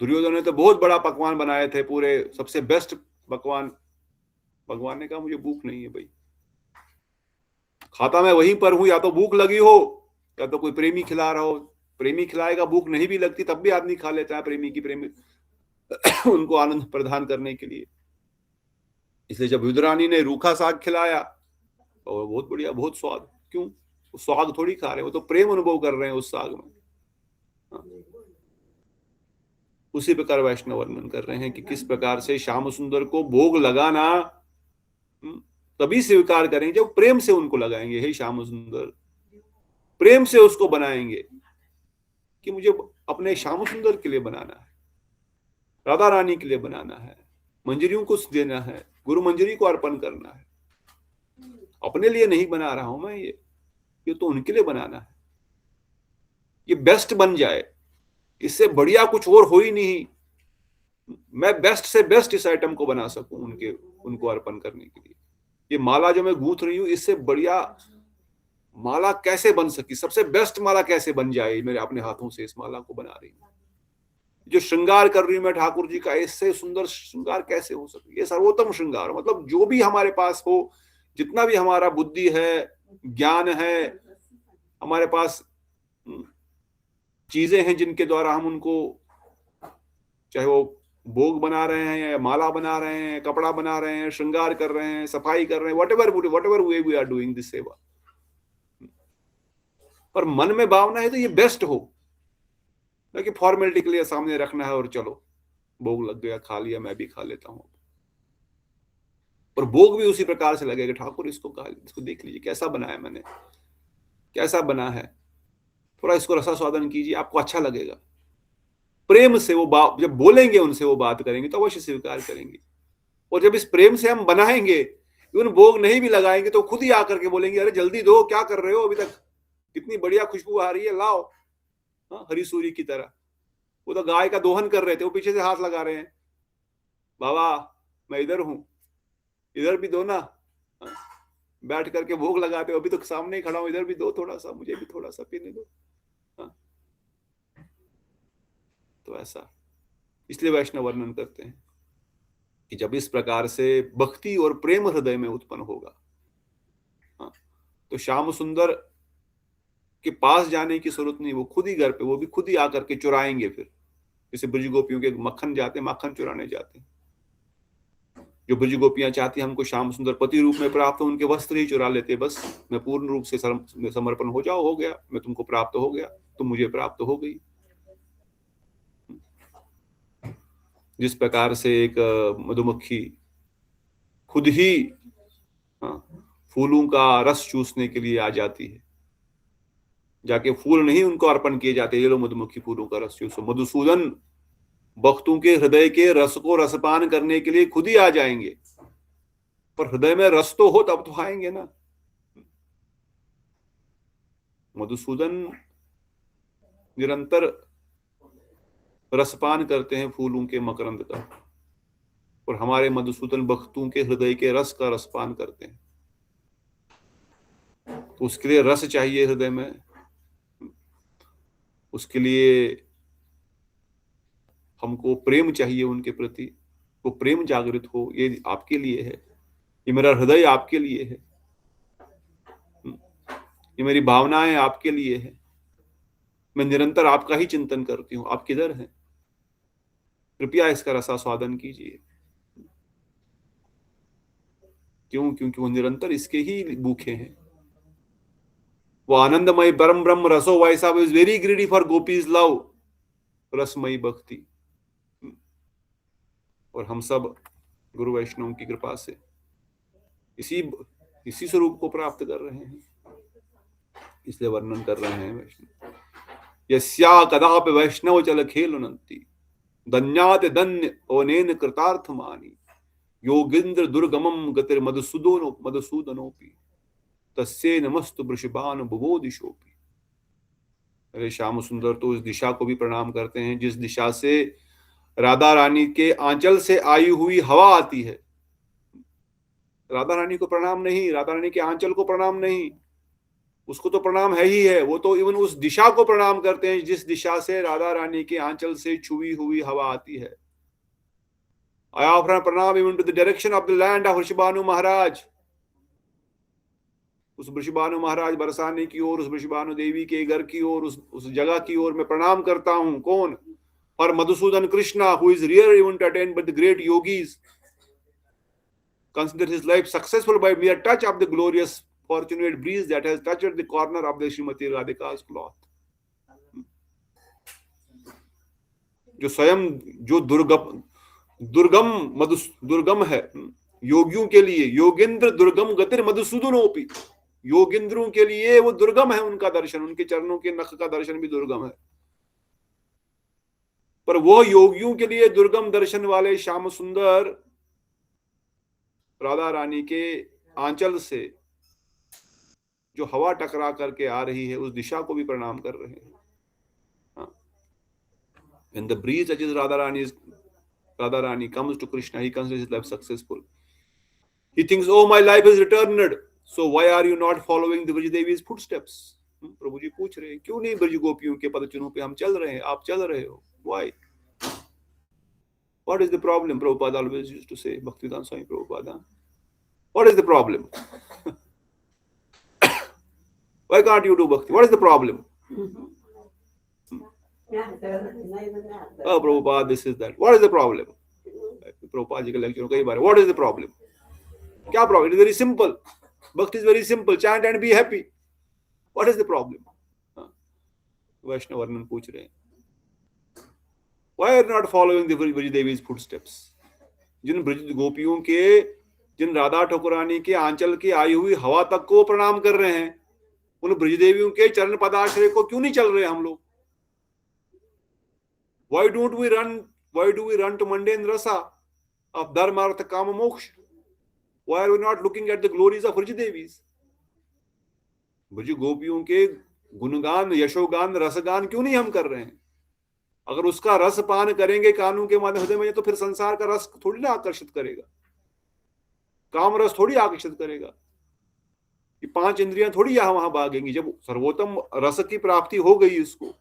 दुर्योधन ने तो बहुत बड़ा पकवान बनाए थे, पूरे सबसे बेस्ट पकवान। भगवान ने कहा मुझे भूख नहीं है भाई, खाता मैं वहीं पर हूं, या तो भूख लगी हो या तो कोई प्रेमी खिला रहा हो। प्रेमी खिलाएगा, भूख नहीं भी लगती तब भी आदमी खा लेता है, प्रेमी की प्रेमी उनको आनंद प्रदान करने के लिए। इसलिए जब युद्धरानी ने रूखा साग खिलाया और बहुत बढ़िया, बहुत स्वाद, क्यों? वो स्वाद थोड़ी खा रहे हैं, वो तो प्रेम अनुभव कर रहे हैं उस साग में। उसी प्रकार वैष्णव वर्णन कर रहे हैं कि किस प्रकार से श्याम सुंदर को भोग लगाना तभी स्वीकार करेंगे जब प्रेम से उनको लगाएंगे। हे श्याम सुंदर, प्रेम से उसको बनाएंगे कि मुझे अपने श्याम सुंदर के लिए बनाना है, राधा रानी के लिए बनाना है, मंजरियों को देना है, गुरु मंजरी को अर्पण करना है। अपने लिए नहीं बना रहा हूं मैं, ये तो उनके लिए बनाना है। ये बेस्ट बन जाए, इससे बढ़िया कुछ और हो ही नहीं। मैं बेस्ट से बेस्ट इस आइटम को बना सकूं उनको अर्पण करने के लिए। ये माला जो मैं गूंथ रही हूं, इससे बढ़िया माला कैसे बन सकी, सबसे बेस्ट माला कैसे बन जाए, मेरे अपने हाथों से इस माला को बना रही हूं। जो श्रृंगार कर रही हूं मैं ठाकुर जी का, इससे सुंदर श्रृंगार कैसे हो सके? ये सर्वोत्तम श्रृंगार, मतलब जो भी हमारे पास हो, जितना भी हमारा बुद्धि है, ज्ञान है, हमारे पास चीजें हैं जिनके द्वारा हम उनको, चाहे वो भोग बना रहे हैं या माला बना रहे हैं, कपड़ा बना रहे हैं, श्रृंगार कर रहे हैं, सफाई कर रहे हैं, whatever way we are doing this सेवा, पर मन में भावना है तो ये बेस्ट हो, ना कि फॉर्मेलिटी के लिए सामने रखना है और चलो भोग लग गया, खा लिया, मैं भी खा लेता हूँ। और भोग भी उसी प्रकार से लगेगा, ठाकुर इसको इसको देख लीजिए कैसा बना है मैंने, कैसा बना है, थोड़ा इसको रसा स्वादन कीजिए, आपको अच्छा लगेगा। प्रेम से वो बात जब बोलेंगे, उनसे वो बात करेंगे तो अवश्य स्वीकार करेंगे। और जब इस प्रेम से हम बनाएंगे, इवन भोग नहीं भी लगाएंगे तो खुद ही आकर के बोलेंगे, अरे जल्दी दो, क्या कर रहे हो अभी तक, कितनी बढ़िया खुशबू आ रही है, लाओ। हरी सूरी की तरह वो तो गाय का दोहन कर रहे थे, वो पीछे से हाथ लगा रहे हैं, बाबा मैं इधर हूं, इधर भी दो ना। बैठ करके भोग लगाते हो, अभी तो सामने ही खड़ा हूं, इधर भी दो थोड़ा सा, मुझे भी थोड़ा सा पीने दो। तो ऐसा इसलिए वैष्णव वर्णन करते हैं कि जब इस प्रकार से भक्ति और प्रेम हृदय में उत्पन्न होगा, तो श्याम सुंदर के पास जाने की जरूरत नहीं, वो खुद ही घर पे, वो भी खुद ही आकर के चुराएंगे। फिर जैसे ब्रज गोपियों के मक्खन जाते, माखन चुराने जाते, जो ब्रज गोपियां चाहती हमको श्याम सुंदर पति रूप में प्राप्त हो, उनके वस्त्र ही चुरा लेते, बस मैं पूर्ण रूप से समर्पण हो जाओ, हो गया, मैं तुमको प्राप्त हो गया, तुम मुझे प्राप्त हो गई। जिस प्रकार से एक मधुमक्खी खुद ही फूलों का रस चूसने के लिए आ जाती है, जाके फूल नहीं उनको अर्पण किए जाते, ये लो मधुमक्खी फूलों का रस चूसो, मधुसूदन भक्तों के हृदय के रस को रसपान करने के लिए खुद ही आ जाएंगे। पर हृदय में रस तो हो तब तो आएंगे ना। मधुसूदन निरंतर रसपान करते हैं फूलों के मकरंद का, और हमारे मधुसूदन भक्तों के हृदय के रस का रसपान करते हैं। तो उसके लिए रस चाहिए हृदय में, उसके लिए हमको प्रेम चाहिए उनके प्रति, वो प्रेम जागृत हो, ये आपके लिए है, ये मेरा हृदय आपके लिए है, ये मेरी भावनाएं आपके लिए है, मैं निरंतर आपका ही चिंतन करती हूँ, आप किधर हैं, कृपया इसका रसास्वादन कीजिए। क्यों? क्योंकि वो निरंतर इसके ही भूखे हैं। वो आनंदमय परम ब्रह्म रसो वैसा is very greedy for gopis love, रसमयी भक्ति। और हम सब गुरु वैष्णव की कृपा से इसी स्वरूप को प्राप्त कर रहे हैं, इसलिए वर्णन कर रहे हैं वैष्णव। यस्या कदापि वैष्णव चल खेलुनन्ति, धन्यात धन्य ओनेन कृतार्थमानि, योगिंद्र दुर्गमम गतिर मधुसूदनोपि, तस्ये नमस्तु वृषभान भुवोदिशोपि। अरे श्याम सुंदर तो उस दिशा को भी प्रणाम करते हैं जिस दिशा से राधा रानी के आंचल से आई हुई हवा आती है। राधा रानी को प्रणाम नहीं, राधा रानी के आंचल को प्रणाम नहीं, उसको तो प्रणाम है ही है, वो तो इवन उस दिशा को प्रणाम करते हैं जिस दिशा से राधा रानी के आंचल से छुई हुई हवा आती है। I offer pranam even to the direction of the land of ऋषिभानु महाराज। उस ऋषिभानु महाराज बरसाने की ओर, उस ऋषिभानु देवी के घर की ओर, उस जगह की ओर मैं प्रणाम करता हूं। कौन? और Madhusudan Krishna, who is rare even to attain but the great yogis consider his life successful by mere touch of the glorious fortunate breeze that has touched the corner of the Srimati Radhika's cloth। जो स्वयं जो दुर्गम है योगियों के लिए, योगेंद्र दुर्गम गतिर मधुसूदनोपि, योगिंद्रों के लिए वो दुर्गम है, उनका दर्शन, उनके चरणों के नख का दर्शन भी दुर्गम है। पर वो योगियों के लिए दुर्गम दर्शन वाले श्याम सुंदर राधा रानी के आंचल से जो हवा टकरा करके आ रही है उस दिशा को भी प्रणाम कर रहे हैं। When the breeze touches Radha Rani comes to Krishna, he considers his life successful. He thinks, oh, my life is returned, so why are you not following the Brij Devi's footsteps? प्रभु जी पूछ रहे हैं, क्यों नहीं ब्रज गोपियों के पद चिन्हों पे हम चल रहे हैं, आप चल रहे हो? Why? What is the problem? Prabhupada always used to say, Bhaktivedanta Swami Prabhupada. What is the problem? Why can't you do bhakti? What is the problem? Oh, Prabhupada, this is that. What is the problem? Prabhupada ji के lecture में कई बार, what is the problem? क्या problem? It is very simple. Bhakti is very simple. Chant and be happy. What is the problem? वैष्णव वर्णन पूछ रहे हैं। Why are you not following the Brij Devi's footsteps? जिन ब्रज गोपियों के, जिन राधा ठाकुरानी के आंचल की आई हुई हवा तक को प्रणाम कर रहे हैं, उन ब्रज देवियों के चरण पदाश्रय को क्यों नहीं चल रहे हम लोग? Why do we run to mundane rasa of dharma, artha, kama, moksha? Why are we not looking at the glories of Brij Devis? Braj गोपियों के गुणगान, यशोगान, रसगान क्यों नहीं हम कर रहे हैं? अगर उसका रस पान करेंगे कानों के माध्यम में, तो फिर संसार का रस थोड़ी ना आकर्षित करेगा, काम रस थोड़ी आकर्षित करेगा। ये 5 इंद्रियां थोड़ी यहां वहां भागेंगी। जब सर्वोत्तम रस की प्राप्ति हो गई इसको,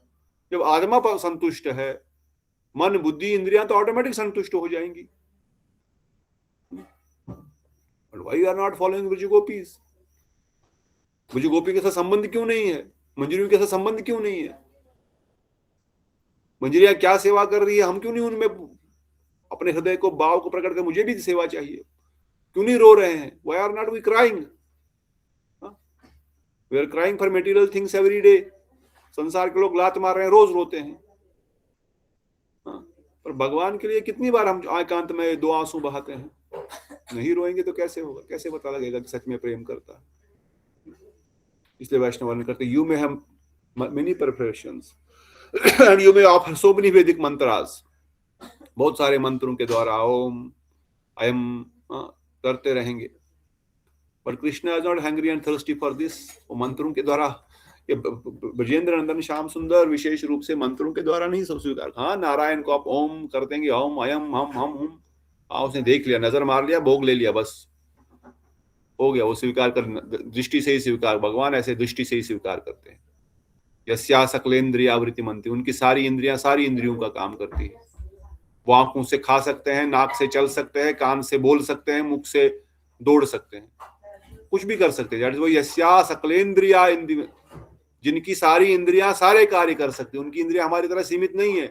जब आत्मा पर संतुष्ट है, मन बुद्धि इंद्रियां तो ऑटोमेटिक संतुष्ट हो जाएंगी। But why you are not following Braj gopis? Braj गोपी के साथ संबंध क्यों नहीं है? मंजरियों के साथ संबंध क्यों नहीं है? मंजरियां क्या सेवा कर रही है, हम क्यों नहीं उनमें अपने हृदय को, भाव को प्रकट कर मुझे भी सेवा चाहिए, क्यों नहीं रो रहे हैं? Why are not we crying? We are crying for material things every day. संसार के लोग लात मार रहे हैं, रोज रोते हैं, पर भगवान के लिए कितनी बार हम एकांत में 2 आंसू बहाते हैं? नहीं रोएंगे तो कैसे होगा? कैसे पता लगेगा कि सच में प्रेम करता है? इसलिए वैष्णव वर्णन करते, you may have many preparations and you may offer so many Vedic mantras. बहुत सारे मंत्रों के द्वारा ओम अयम करते रहेंगे, but Krishna is not hungry and thirsty for this. वो मंत्रों के द्वारा, ये ब्रजेंद्र नंदन श्याम सुंदर विशेष रूप से मंत्रों के द्वारा नहीं सब स्वीकार। हाँ, नारायण को आप ओम कर देंगे, ओम अयम हम उसने देख लिया, नजर मार लिया, भोग ले लिया, बस हो गया, वो स्वीकार कर, दृष्टि से ही स्वीकार। भगवान ऐसे दृष्टि से ही स्वीकार करते हैं। यस्या सकलेन्द्रिया वृत्ति मनती, उनकी सारी इंद्रियां सारी इंद्रियों का काम करती है। वो आंखों से खा सकते हैं, नाक से चल सकते हैं, कान से बोल सकते हैं, मुख से दौड़ सकते हैं, कुछ भी कर सकते हैं। वो यस्या सकलेन्द्रिया, जिनकी सारी इंद्रियां सारे कार्य कर सकती है। उनकी इंद्रियां हमारी तरह सीमित नहीं है,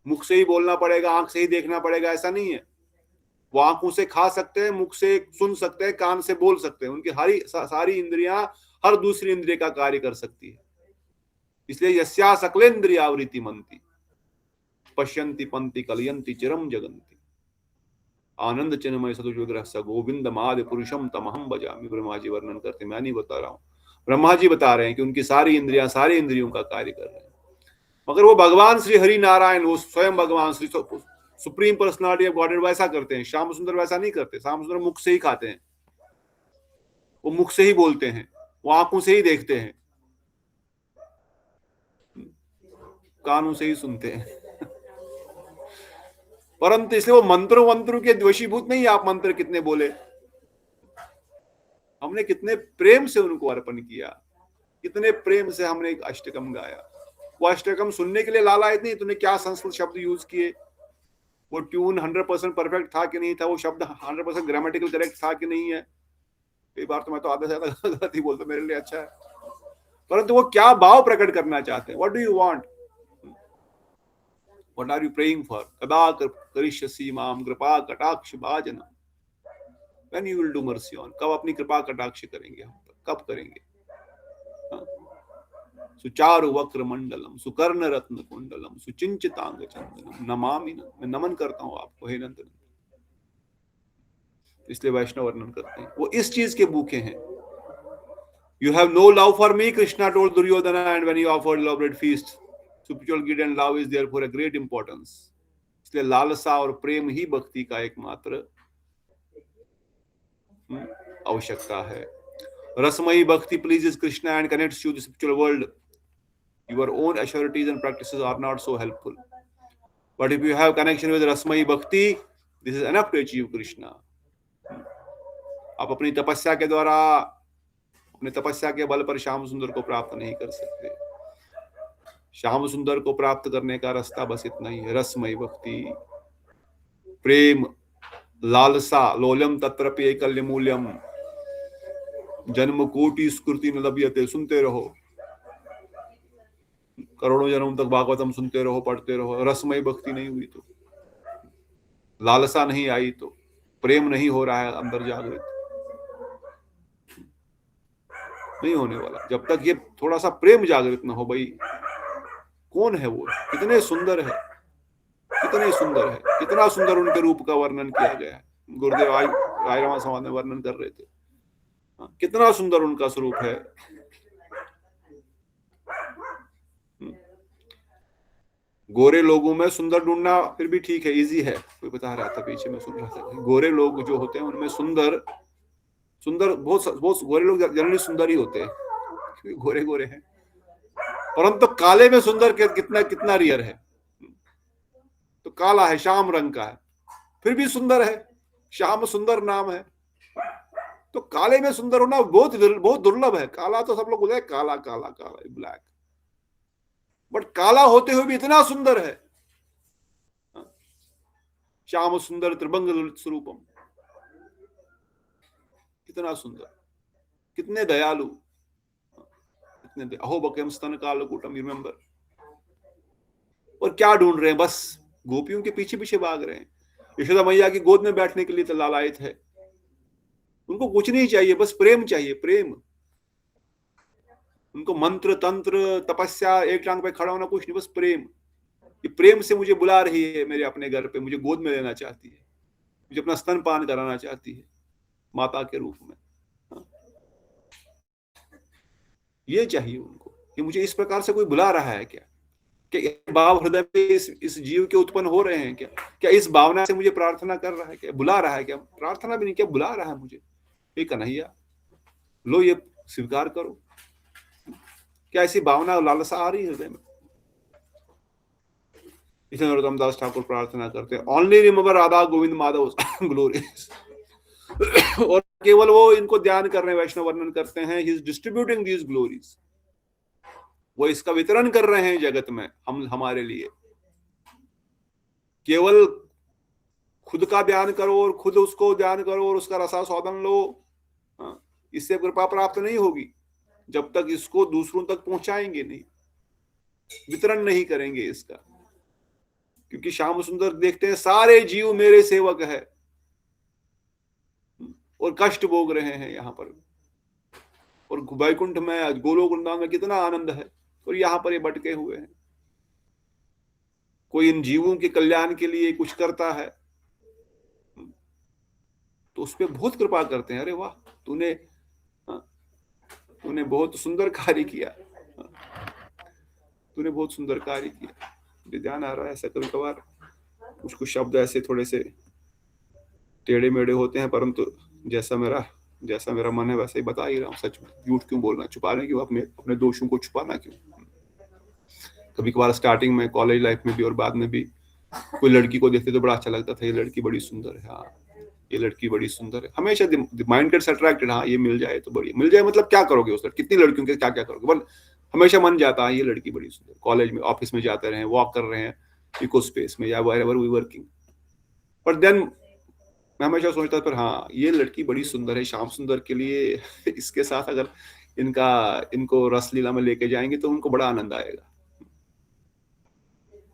मुख से ही बोलना पड़ेगा, आंख से ही देखना पड़ेगा, ऐसा नहीं है। वो आंखों से खा सकते हैं, मुख से सुन सकते हैं, कान से बोल सकते हैं। उनकी सारी इंद्रियां हर दूसरी इंद्रिय का कार्य कर सकती है। इसलिए यस्या सकलेन्द्रियावृत्ति मनती, पश्यन्ति पंति कलयन्ति चिरम जगन्ति, आनंद चिन्मय सतुज विग्रह स गोविंद मादि पुरुषम तमहम भजामि। ब्रह्मा जी वर्णन करते, मैं नहीं बता रहा हूं, ब्रह्मा जी बता रहे हैं कि उनकी सारी इंद्रियां सारी इंद्रियों का कार्य कर रहे हैं। मगर वो भगवान श्री हरि नारायण, वो स्वयं भगवान Shri supreme personality of godhead वैसा करते हैं। श्याम सुंदर वैसा नहीं करते। श्याम सुंदर मुख से ही खाते हैं, वो मुख से ही बोलते हैं, वो आंखों से ही देखते हैं, कानों से ही सुनते हैं। परंतु इसलिए वो मंत्रों के वशीभूत नहीं। आप मंत्र कितने बोले, हमने कितने प्रेम से उनको अर्पण किया, कितने प्रेम से हमने एक अष्टकम गाया। वो अष्टकम सुनने के लिए लालायत नहीं, तूने क्या संस्कृत शब्द यूज किए, वो ट्यून 100% परफेक्ट था कि नहीं था, वो शब्द 100% ग्रामेटिकल करेक्ट था कि नहीं है। कई बार तो मैं तो आधा से ज्यादा गलत ही बोलता, मेरे लिए अच्छा है। परंतु वो क्या भाव प्रकट करना चाहते हैं? What do you want? What are you praying for? Kada karishyasi maam kripa kataksh bhajana. When you will do mercy on? कब अपनी कृपा कटाक्ष करेंगे हम पर? कब करेंगे? सुचारु वक्र मंडलम सुकर्ण रत्न कुंडलम सुचिंचितांग चंदनम नमामि। मैं नमन करता हूँ आपको हे नंदन। इसलिए वैष्णव वर्णन करते हैं, वो इस चीज के भूखे हैं। You have no love for me, Krishna told Duryodhana, and when he offered elaborate feast, spiritual guilt and love is therefore a great importance. इसलिए लालसा और प्रेम ही भक्ति का एकमात्र आवश्यकता है। रसमयी भक्ति pleases Krishna and connects you to the spiritual world. Your own assurities and practices are not so helpful. But if you have connection with Rasmayi Bhakti, this is enough to achieve Krishna. आप अपनी तपस्या के द्वारा, अपने तपस्या के बल पर श्याम सुंदर को प्राप्त नहीं कर सकते। श्याम सुंदर को प्राप्त करने का रास्ता बस इतना ही है, रसमयी भक्ति, प्रेम, लालसा, लोलम तत्रपि एकल्य मूल्यम, जन्म कोटि स्कृति न लभ्यते। सुनते रहो, करोड़ों जन्म तक भागवतम सुनते रहो, पढ़ते रहो। रसमयी भक्ति नहीं हुई तो, लालसा नहीं आई तो, प्रेम नहीं हो रहा है अंदर जागृत, नहीं होने वाला। जब तक ये थोड़ा सा प्रेम जागृत ना हो, भाई कौन है वो, कितने सुंदर है, कितने सुंदर है, कितना सुंदर उनके रूप का वर्णन किया गया है। गुरुदेव आयरमा समाज में वर्णन कर रहे थे, कितना सुंदर उनका स्वरूप है। गोरे लोगों में सुंदर ढूंढना फिर भी ठीक है, इजी है। कोई बता रहा था पीछे, मैं सुन रहा था, गोरे लोग जो होते हैं उनमें सुंदर बहुत गोरे लोग जनरली सुंदर ही होते हैं क्योंकि गोरे गोरे हैं, परंतु काले में सुंदर कितना कितना रेयर है। तो काला है, श्याम रंग का है, फिर भी सुंदर है, श्याम सुंदर नाम है। तो काले में सुंदर होना बहुत बहुत दुर्लभ है। काला तो सब लोग बोलते हैं काला काला काला ब्लैक, बट काला होते हुए भी इतना सुंदर है। श्याम सुंदर त्रिभंग स्वरूपम, कितना सुंदर, कितने दयालु, कितने अहो बकम स्तन कालकूटम, रिमेंबर। और क्या ढूंढ रहे हैं, बस गोपियों के पीछे पीछे भाग रहे हैं। यशोदा मैया की गोद में बैठने के लिए तो लालायित है। उनको कुछ नहीं चाहिए, बस प्रेम चाहिए, प्रेम। उनको मंत्र तंत्र तपस्या, एक टांग पे खड़ा होना कुछ नहीं, बस प्रेम। ये प्रेम से मुझे बुला रही है मेरे अपने घर पे, मुझे गोद में लेना चाहती है, मुझे अपना स्तनपान कराना चाहती है माता के रूप में। ये चाहिए उनको कि मुझे इस प्रकार से कोई बुला रहा है क्या, क्या भाव हृदय में इस जीव के उत्पन्न हो रहे हैं क्या, क्या इस भावना से मुझे प्रार्थना कर रहा है क्या, बुला रहा है क्या, प्रार्थना भी नहीं, क्या बुला रहा है मुझे, हे कन्हैया लो ये स्वीकार करो। क्या ऐसी भावना लालसा आ रही है हृदय में? इसलिए नरोत्तम दास ठाकुर प्रार्थना करते हैं, only remember Radha Govind Madhav glories. और केवल वो इनको ध्यान कर रहे हैं, वैष्णव वर्णन करते हैं, he is distributing these glories, वो इसका वितरण कर रहे हैं जगत में हमारे लिए। केवल खुद का ध्यान करो और खुद उसको ध्यान करो और उसका रसास्वादन लो, इससे कृपा प्राप्त नहीं होगी जब तक इसको दूसरों तक पहुंचाएंगे नहीं, वितरण नहीं करेंगे इसका। क्योंकि श्याम सुंदर देखते हैं सारे जीव मेरे सेवक है और कष्ट भोग रहे हैं यहाँ पर, और वैकुंठ में गोलोक वृंदावन में कितना आनंद है, और यहाँ पर ये भटके हुए हैं। कोई इन जीवों के कल्याण के लिए कुछ करता है तो उस पर बहुत कृपा करते हैं, अरे वाह तूने बहुत सुंदर कार्य किया, तूने बहुत सुंदर कार्य किया। मुझे ध्यान आ रहा है ऐसा कभी कभार कुछ शब्द ऐसे थोड़े से टेढ़े मेढ़े होते हैं, परंतु जैसा मेरा मन है वैसे ही बता ही रहा हूँ। सच में झूठ क्यों बोलना, छुपाने क्यों, अपने दोषों को छुपाना क्यों। कभी कभार स्टार्टिंग में कॉलेज लाइफ में भी और बाद में भी कोई लड़की को देखते तो बड़ा अच्छा लगता था, ये लड़की बड़ी सुंदर है, हाँ ये लड़की बड़ी सुंदर है। हमेशा माइंड गेट्स अट्रैक्टेड, हाँ ये मिल जाए तो बढ़िया। मिल जाए मतलब क्या करोगे उस लड़की, कितनी लड़कियों के क्या क्या करोगे, बट हमेशा मन जाता है ये लड़की बड़ी सुंदर। कॉलेज में ऑफिस में जाते रहे, वॉक कर रहे हैं इको स्पेस में या wherever we working, but then मैं हमेशा सोचता था पर हाँ ये लड़की बड़ी सुंदर है, श्याम सुंदर के लिए इसके साथ अगर इनको रसलीला में लेके जाएंगे तो उनको बड़ा आनंद आएगा।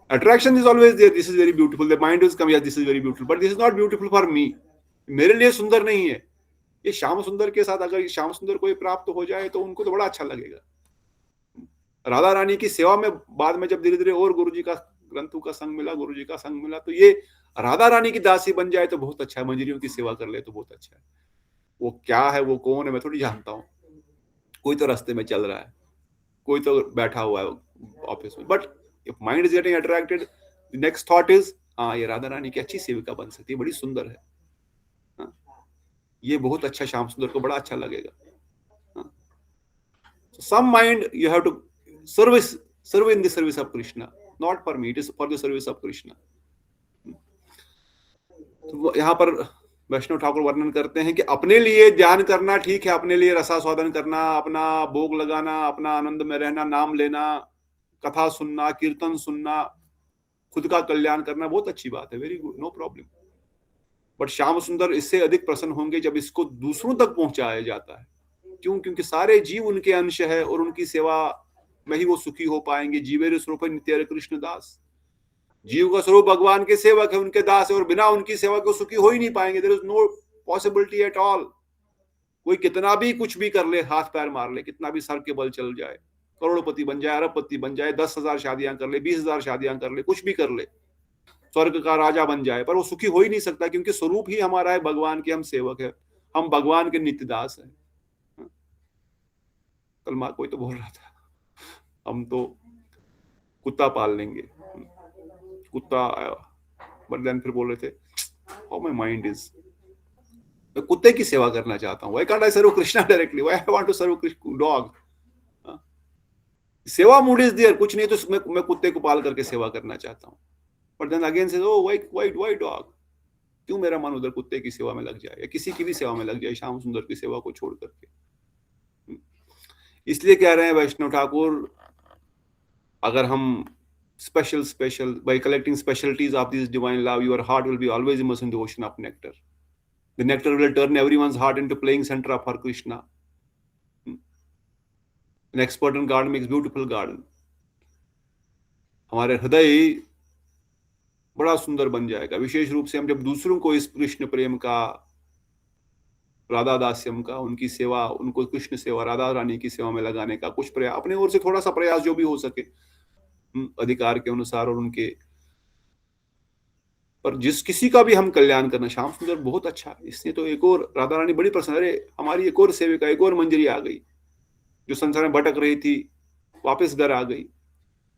Attraction is always there. This is very beautiful. The mind is coming. Yes, this is very beautiful. But this is not beautiful for me. मेरे लिए सुंदर नहीं है। ये श्याम सुंदर के साथ अगर श्याम सुंदर कोई प्राप्त हो जाए तो उनको तो बड़ा अच्छा लगेगा। राधा रानी की सेवा में बाद में जब धीरे धीरे और गुरुजी का ग्रंथों का संग मिला, गुरुजी का संग मिला, तो ये राधा रानी की दासी बन जाए तो बहुत अच्छा है, मंजरियों की सेवा कर ले तो बहुत अच्छा है। वो क्या है, वो कौन है, मैं थोड़ी जानता हूँ। कोई तो रास्ते में चल रहा है, कोई तो बैठा हुआ है ऑफिस में, but if mind is getting attracted, the next thought is हाँ ये राधा रानी की अच्छी सेविका बन सकती है, बड़ी सुंदर है, ये बहुत अच्छा, श्याम सुंदर को बड़ा अच्छा लगेगा। So some mind you have to serve in the service of Krishna, not for me, it is for the service of Krishna. तो यहाँ पर वैष्णव ठाकुर वर्णन करते हैं कि अपने लिए ध्यान करना ठीक है, अपने लिए रसास्वादन करना, अपना भोग लगाना, अपना आनंद में रहना, नाम लेना, कथा सुनना, कीर्तन सुनना, खुद का कल्याण करना बहुत अच्छी बात है, very good, no problem. But Shyam Sundar इससे अधिक प्रसन्न होंगे जब इसको दूसरों तक पहुंचाया जाता है। क्यों? क्योंकि सारे जीव उनके अंश है और उनकी सेवा में ही वो सुखी हो पाएंगे। जीवेर स्वरूप नित्य कृष्ण दास, जीव का स्वरूप भगवान के सेवक है, उनके दास है, और बिना उनकी सेवा को सुखी हो ही नहीं पाएंगे। There is no possibility at all. कोई कितना भी कुछ भी कर ले, हाथ पैर मार ले, कितना भी सर के बल चल जाए, करोड़पति बन जाए, अरबपति बन जाए, 10,000 शादियां कर ले, 20,000 शादियां कर ले, कुछ भी कर ले, स्वर्ग का राजा बन जाए, पर वो सुखी हो ही नहीं सकता, क्योंकि स्वरूप ही हमारा है भगवान के, हम सेवक है, हम भगवान के नित्य दास हैं। कल माँ कोई तो बोल रहा था हम तो कुत्ता पाल लेंगे, कुत्ता, बट देन फिर बोल रहे थे हाउ माय माइंड इज, मैं कुत्ते की सेवा करना चाहता हूँ, why can't I serve Krishna directly, why I want to serve dog. सेवा मूड इज देयर, कुछ नहीं तो मैं कुत्ते को पाल करके सेवा करना चाहता हूँ, बट देन अगेन से व्हाई डॉग, क्यों मेरा मन उधर कुत्ते की सेवा में लग जाए या किसी की भी सेवा में लग जाए श्याम सुंदर की सेवा को छोड़ करके। इसलिए कह रहे हैं वैष्णव ठाकुर, अगर हम special by collecting specialties of this divine love, your heart will be always immersed in the ocean of nectar. The nectar will turn everyone's heart into playing center of her Krishna. An expert in garden makes beautiful garden. हमारे हृदय बड़ा सुंदर बन जाएगा, विशेष रूप से हम जब दूसरों को इस कृष्ण प्रेम का, राधा दास्यम का, उनकी सेवा, उनको कृष्ण सेवा, राधा रानी की सेवा में लगाने का कुछ प्रयास, अपने ओर से थोड़ा सा प्रयास जो भी हो सके अधिकार के अनुसार, और उनके पर जिस किसी का भी हम कल्याण करना, श्याम सुंदर बहुत अच्छा, इसने तो एक और राधा रानी बड़ी प्रसन्न, अरे हमारी एक और सेविका, एक और मंजरी आ गई जो संसार में भटक रही थी, वापस घर आ गई,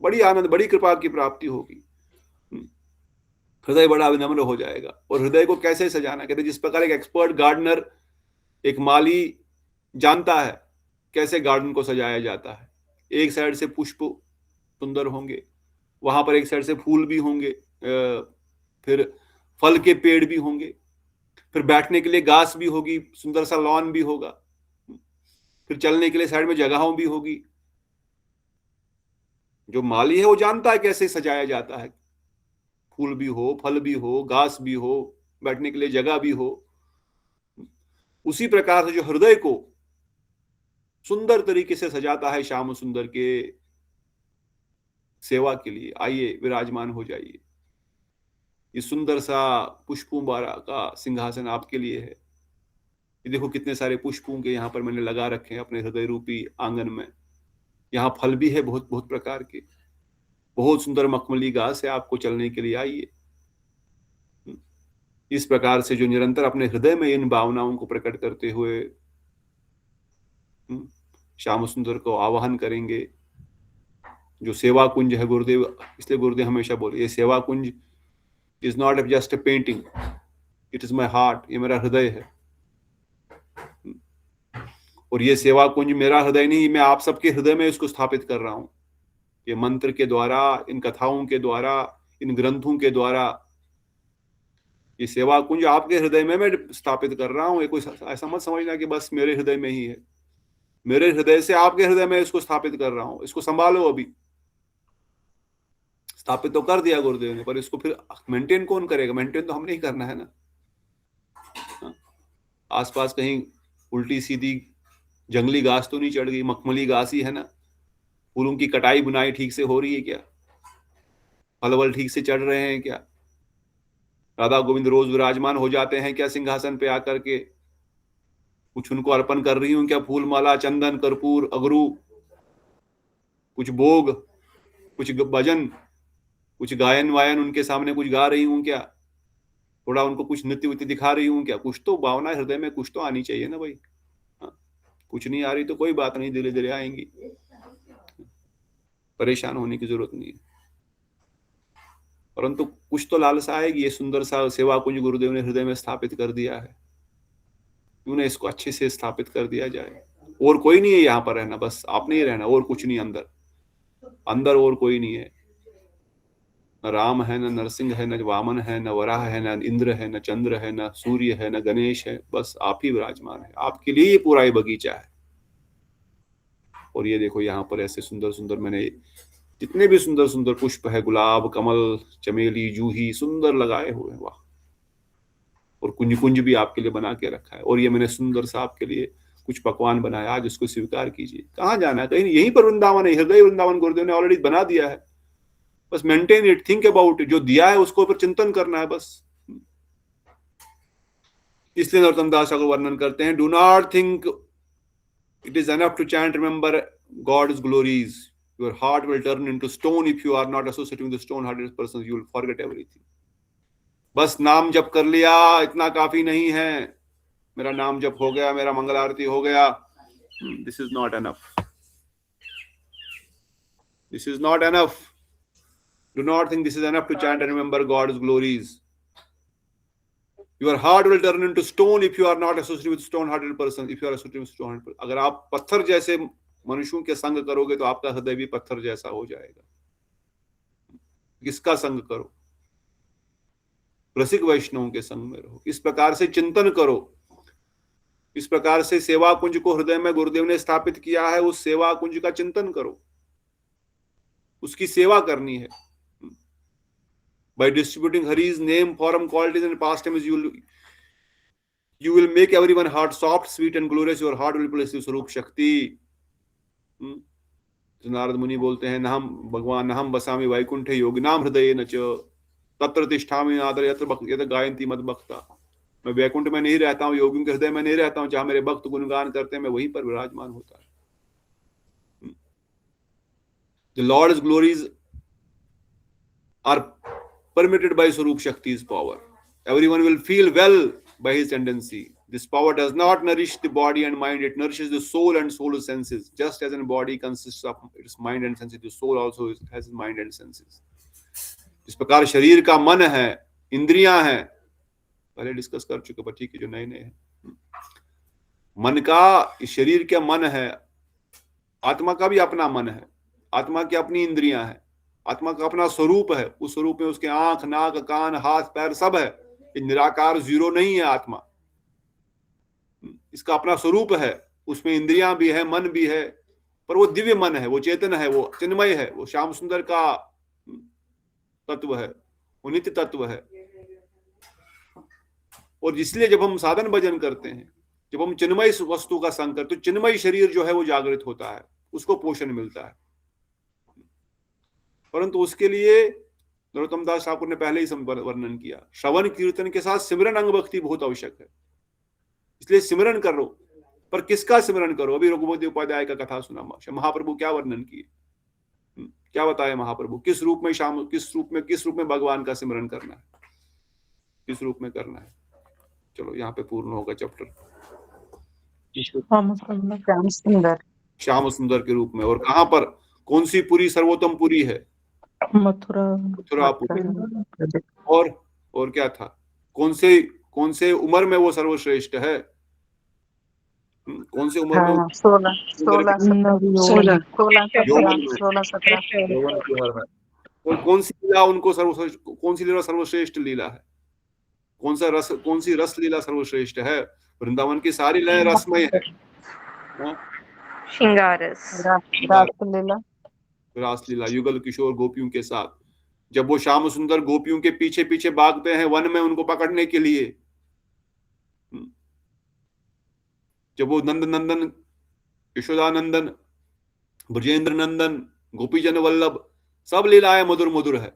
बड़ी आनंद, बड़ी कृपा की प्राप्ति होगी, हृदय बड़ा विनम्र हो जाएगा। और हृदय को कैसे सजाना, कहते जिस प्रकार एक एक्सपर्ट गार्डनर, एक माली जानता है कैसे गार्डन को सजाया जाता है, एक साइड से पुष्प सुंदर होंगे, वहां पर एक साइड से फूल भी होंगे, फिर फल के पेड़ भी होंगे, फिर बैठने के लिए घास भी होगी, सुंदर सा लॉन भी होगा, फिर चलने के लिए साइड में जगहों भी होगी। जो माली है वो जानता है कैसे सजाया जाता है, फूल भी हो, फल भी हो, घास भी हो, बैठने के लिए जगह भी हो। उसी प्रकार से जो हृदय को सुंदर तरीके से सजाता है श्याम सुंदर के सेवा के लिए, आइए विराजमान हो जाइए, ये सुंदर सा पुष्पों का सिंहासन आपके लिए है। ये देखो कितने सारे पुष्पों के यहाँ पर मैंने लगा रखे हैं अपने हृदय रूपी आंगन में, यहाँ फल भी है बहुत बहुत प्रकार के, बहुत सुंदर मखमली घास है आपको चलने के लिए, आइए। इस प्रकार से जो निरंतर अपने हृदय में इन भावनाओं को प्रकट करते हुए श्याम सुंदर को आवाहन करेंगे, जो सेवा कुंज है गुरुदेव, इसलिए गुरुदेव हमेशा बोले ये Seva Kunj is not just a painting, it is my heart, ये मेरा हृदय है। और ये सेवा कुंज मेरा हृदय नहीं, मैं आप सबके हृदय में इसको स्थापित कर रहा हूं, ये मंत्र के द्वारा, इन कथाओं के द्वारा, इन ग्रंथों के द्वारा, ये सेवा कुंज आपके हृदय में मैं स्थापित कर रहा हूं। ये कोई ऐसा मत समझना कि बस मेरे हृदय में ही है, मेरे हृदय से आपके हृदय में इसको स्थापित कर रहा हूं, इसको संभालो। अभी स्थापित तो कर दिया गुरुदेव ने, पर इसको फिर मेंटेन कौन करेगा? मेंटेन तो हमने ही करना है ना। आसपास कहीं उल्टी सीधी जंगली घास तो नहीं चढ़ गई, मखमली घास ही है ना। फूलों की कटाई बुनाई ठीक से हो रही है क्या? फल वल ठीक से चढ़ रहे हैं क्या? राधा गोविंद रोज विराजमान हो जाते हैं क्या सिंहासन पे आकर के? कुछ उनको अर्पण कर रही हूं क्या? फूल माला, चंदन, कर्पूर, अगरू, कुछ भोग, कुछ भजन, कुछ गायन वायन उनके सामने कुछ गा रही हूं क्या? थोड़ा उनको कुछ नृत्य वृत्य दिखा रही हूं क्या? कुछ तो भावना हृदय में कुछ तो आनी चाहिए ना भाई। कुछ नहीं आ रही तो कोई बात नहीं, धीरे धीरे आएंगी, परेशान होने की जरूरत नहीं है। परंतु कुछ तो लालसा आएगी। ये सुंदर सा सेवा कुंज गुरुदेव ने हृदय में स्थापित कर दिया है, क्यों ना इसको अच्छे से स्थापित कर दिया जाए। और कोई नहीं है यहाँ पर रहना, बस आपने ही रहना, और कुछ नहीं। अंदर अंदर और कोई नहीं है, न राम है, न नरसिंह है, न वामन है, न वराह है, न इंद्र है, न चंद्र है, न सूर्य है, न गणेश है, बस आप ही विराजमान है। आपके लिए ये पूरा ये बगीचा है। और ये देखो यहाँ पर ऐसे सुंदर सुंदर, मैंने जितने भी सुंदर सुंदर पुष्प है, गुलाब, कमल, चमेली, जूही, सुंदर लगाए हुए हैं, वाह। और कुंज कुंज भी आपके लिए बना के रखा है। और ये मैंने सुंदर सा आपके लिए कुछ पकवान बनाया, आज उसको स्वीकार कीजिए। कहाँ जाना है? कहीं यहीं पर वृंदावन है, हृदय वृंदावन गुरुदेव ने ऑलरेडी बना दिया है। बस maintain it, think about it, जो दिया है उसको ऊपर चिंतन करना है बस। इसलिए नरोत्तम दास को वर्णन करते हैं, do not think it is enough to chant remember God's glories, your heart will turn into stone if you are not associating with the stone hearted person, you will forget everything. बस नाम जप कर लिया इतना काफी नहीं है, मेरा नाम जप हो गया, मेरा मंगल आरती हो गया, this is not enough, this is not enough. Do not think this is enough to chant and remember God's glories. Your heart will turn into stone if you are not associated with stone-hearted person. If you are associated with stone-hearted person, अगर आप पत्थर जैसे मनुष्यों के संग करोगे तो आपका हृदय भी पत्थर जैसा हो जाएगा. किसका संग करो? रसिक वैष्णवों के संग में रहो. इस प्रकार से चिंतन करो, इस प्रकार से सेवा कुंज को हृदय में गुरुदेव ने स्थापित किया है, उस सेवा कुंज का चिंतन करो, उसकी सेवा करनी है. By distributing Hari's name, form, qualities and pastimes, you will make everyone's heart soft, sweet and glorious. Your heart will place स्वरूप शक्ति. नारद मुनि बोलते हैं, नहम भगवान नहम बसामि वैकुंठे योगिनाम हृदये न च तत्र तिष्ठामि नादर यत्र गायन्ति मद भक्ता. मैं वैकुंठ में नहीं रहता हूँ, योगियों के हृदय में नहीं रहता हूँ, जहां मेरे भक्त गुणगान करते हैं मैं वहीं पर विराजमान होता है. The Lord's glories are permitted by Swarup Shakti's power. Everyone will feel well by his tendency. This power does not nourish the body and mind, it nourishes the soul and soul senses. Just as a body consists of its mind and senses, the soul also has mind and senses. इस प्रकार शरीर का मन है, इंद्रियां हैं, पहले discuss कर चुके बच्चे के जो नए नए हैं. मन का, शरीर का मन है, आत्मा का भी अपना मन है, आत्मा की अपनी इंद्रियां हैं, आत्मा का अपना स्वरूप है. उस स्वरूप में उसके आंख, नाक, कान, हाथ, पैर सब है. ये निराकार जीरो नहीं है आत्मा, इसका अपना स्वरूप है. उसमें इंद्रियां भी है, मन भी है, पर वो दिव्य मन है, वो चेतन है, वो चिन्मय है, वो श्याम सुंदर का तत्व है, वो नित्य तत्व है. और इसलिए जब हम साधन भजन करते हैं, जब हम चिन्मय वस्तु का संग करते, तो चिन्मय शरीर जो है वो जागृत होता है, उसको पोषण मिलता है. परंतु उसके लिए नरोत्तम दास ठाकुर ने पहले ही वर्णन किया, श्रवण कीर्तन के साथ सिमरन अंग भक्ति बहुत आवश्यक है. इसलिए सिमरन करो, पर किसका सिमरन करो? अभी रघुपति उपाध्याय का कथा सुना, महाप्रभु क्या वर्णन किए, क्या बताया महाप्रभु, किस रूप में किस रूप में भगवान का सिमरन करना है, किस रूप में करना है. चलो यहाँ पे पूर्ण होगा चैप्टर. श्याम सुंदर के रूप में. और कहां पर, कौन सी पुरी सर्वोत्तम पुरी है? मथुरापुरी. और क्या था, कौन से उम्र में वो सर्वश्रेष्ठ है? कौन से उम्र में? 16 और कौन सी लीला उनको सर्वश्रेष्ठ, कौन सी लीला सर्वश्रेष्ठ लीला है? कौन सी रस लीला सर्वश्रेष्ठ है? वृंदावन की सारी लीलाएं रसमय है. रास लीला, युगल किशोर गोपियों के साथ. जब वो श्याम सुंदर गोपियों के पीछे पीछे भागते हैं वन में उनको पकड़ने के लिए, जब वो नंद नंदन, यशोदानंदन, ब्रजेंद्र नंदन, गोपीजन वल्लभ, सब लीलाएं मधुर मधुर है,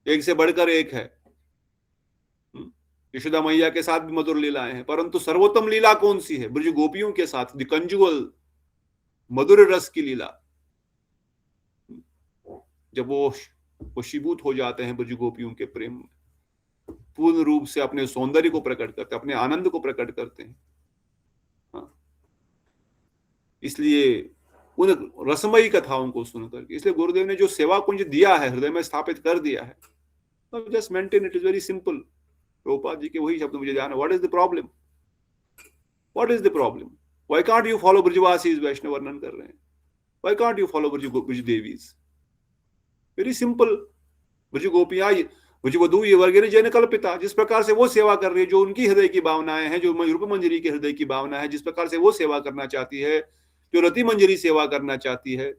एक से बढ़कर एक है. यशोदा मैया के साथ भी मधुर लीलाएं हैं, परंतु सर्वोत्तम लीला कौन सी है? ब्रज गोपियों के साथ, द कंजुअल मधुर रस की लीला. जब वो वशीभूत हो जाते हैं ब्रज गोपियों के प्रेम में, पूर्ण रूप से अपने सौंदर्य को प्रकट करते, अपने आनंद को प्रकट करते हैं. इसलिए उन रसमयी कथाओं को सुनकर, इसलिए गुरुदेव ने जो सेवा कुंज दिया है, हृदय में स्थापित कर दिया है, just maintain it. Is very simple. Prabhupad ji के वही शब्द मुझे ध्यान है. What is the problem? What is the problem? Why can't you follow Brajvasis? वैष्णव वर्णन कर रहे हैं. Why can't you follow Braj devis? Very simple. Braj गोपियां, ब्रज वधू ये वर्ग जैन कल्पिता, जिस प्रकार से वो सेवा कर रही है, जो उनकी हृदय की भावनाएं हैं, जो रूप मंजरी के हृदय की भावना है, जिस प्रकार से वो सेवा करना चाहती है, जो रति मंजरी सेवा करना चाहती है,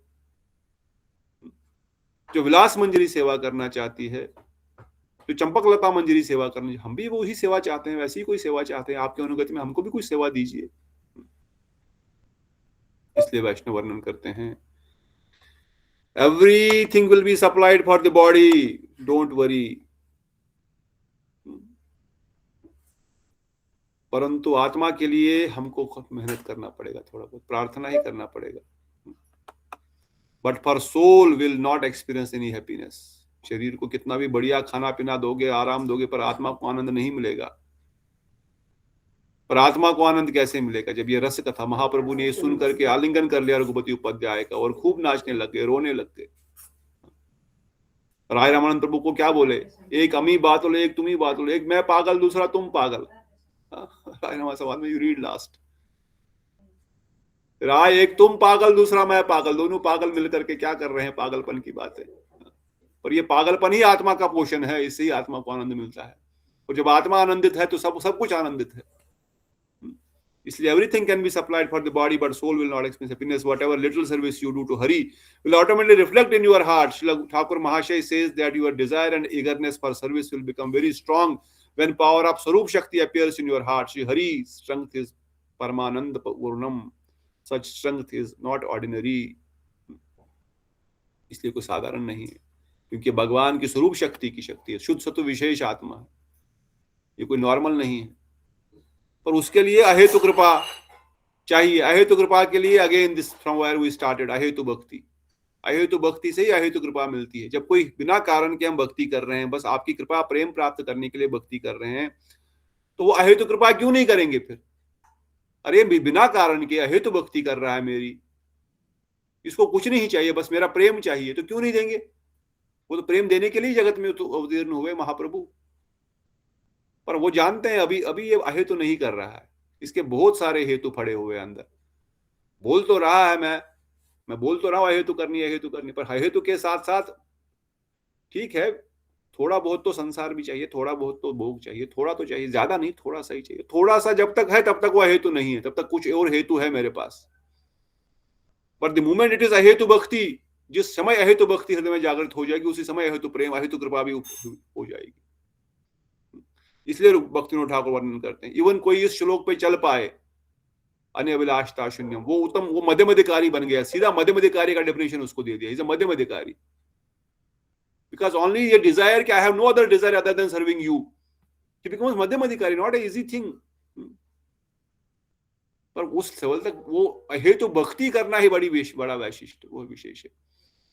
जो विलास मंजरी सेवा करना चाहती है, जो चंपक लता मंजरी सेवा करनी, हम भी वो ही सेवा चाहते हैं, वैसी ही कोई सेवा चाहते हैं. आपके अनुगति में हमको भी कुछ सेवा दीजिए. इसलिए वैष्णव वर्णन करते हैं, everything will be supplied for the body, don't worry. परंतु आत्मा के लिए हमको खुद मेहनत करना पड़ेगा, थोड़ा बहुत प्रार्थना ही करना पड़ेगा. But for soul will not experience any happiness. शरीर को कितना भी बढ़िया खाना पीना दोगे, आराम दोगे, पर आत्मा को आनंद नहीं मिलेगा। पर आत्मा को आनंद कैसे मिलेगा? जब ये रस कथा महाप्रभु ने सुन करके आलिंगन कर लिया रघुपति उपाध्याय का और खूब नाचने लग गए, रोने लग गए। राय रामानंद प्रभु को क्या बोले? एक अमी बात बोले, एक तुम ही बात बोले, एक मैं पागल दूसरा तुम पागल। राय रामा समाज में यू रीड लास्ट, राय एक तुम पागल दूसरा मैं पागल, दोनों पागल मिलकर के क्या कर रहे हैं? पागलपन की बात है। पर ये पागलपन ही आत्मा का पोषण है, इससे ही आत्मा को आनंद मिलता है। और जब आत्मा आनंदित है तो सब कुछ आनंदित है। इसलिए everything can be supplied for the body, but soul will not experience happiness. Whatever little service you do to Hari will automatically reflect in your heart. Srila Thakur Mahashay says that your desire and eagerness for service will become very strong when power of Sarup Shakti appears in your heart. Shri Hari's strength is Paramanand Purnam. Such strength is not ordinary. इसलिए कोई साधारण नहीं है, क्योंकि भगवान की स्वरूप शक्ति की शक्ति है, शुद्ध सत्व विशेष आत्मा है, ये कोई नॉर्मल नहीं है। पर उसके लिए अहेतु कृपा चाहिए। अहेतु कृपा के लिए again this from where we started, अहेतु भक्ति। अहेतु भक्ति से ही अहेतु कृपा मिलती है। जब कोई बिना कारण के हम भक्ति कर रहे हैं, बस आपकी कृपा प्रेम प्राप्त करने के लिए भक्ति कर रहे हैं, तो वो अहेतु कृपा क्यों नहीं करेंगे फिर? अरे बिना कारण के अहेतु भक्ति कर रहा है मेरी, इसको कुछ नहीं चाहिए, बस मेरा प्रेम चाहिए, तो क्यों नहीं देंगे? वो तो प्रेम देने के लिए जगत में तो अवतीर्ण हुए महाप्रभु। पर वो जानते हैं अभी ये अहेतु नहीं कर रहा है, इसके बहुत सारे हेतु पड़े हुए अंदर। बोल तो रहा है मैं बोल तो रहा हूं अहेतु करनी, पर अहेतु के साथ साथ ठीक है, थोड़ा बहुत तो संसार भी चाहिए, थोड़ा बहुत तो भोग चाहिए, थोड़ा तो चाहिए, ज्यादा नहीं, थोड़ा सा ही चाहिए। थोड़ा सा जब तक है तब तक वो अहेतु नहीं है, तब तक कुछ और हेतु है मेरे पास। पर द मोमेंट इट इज अहेतु भक्ति, जिस समय अहेतु भक्ति हृदय में जागृत हो जाएगी, उसी समय अहेतु प्रेम, अहेतु कृपा भी हो जाएगी। इसलिए भक्तिविनोद ठाकुर वर्णन करते हैं, इवन कोई इस श्लोक पे चल पाए, अनभिलाषता शून्यम, वो उत्तम, वो मध्यम अधिकारी बन गया। सीधा मध्यम अधिकारी का डेफिनेशन उसको दे दिया, इज अ मध्यम अधिकारी, बिकॉज ओनली ये डिजायर कि I have no other desire other than serving you, he becomes मध्यम अधिकारी, नॉट ए इजी थिंग। पर उस लेवल तक वो अहेतु भक्ति करना ही बड़ा वैशिष्ट, वो विशेष है।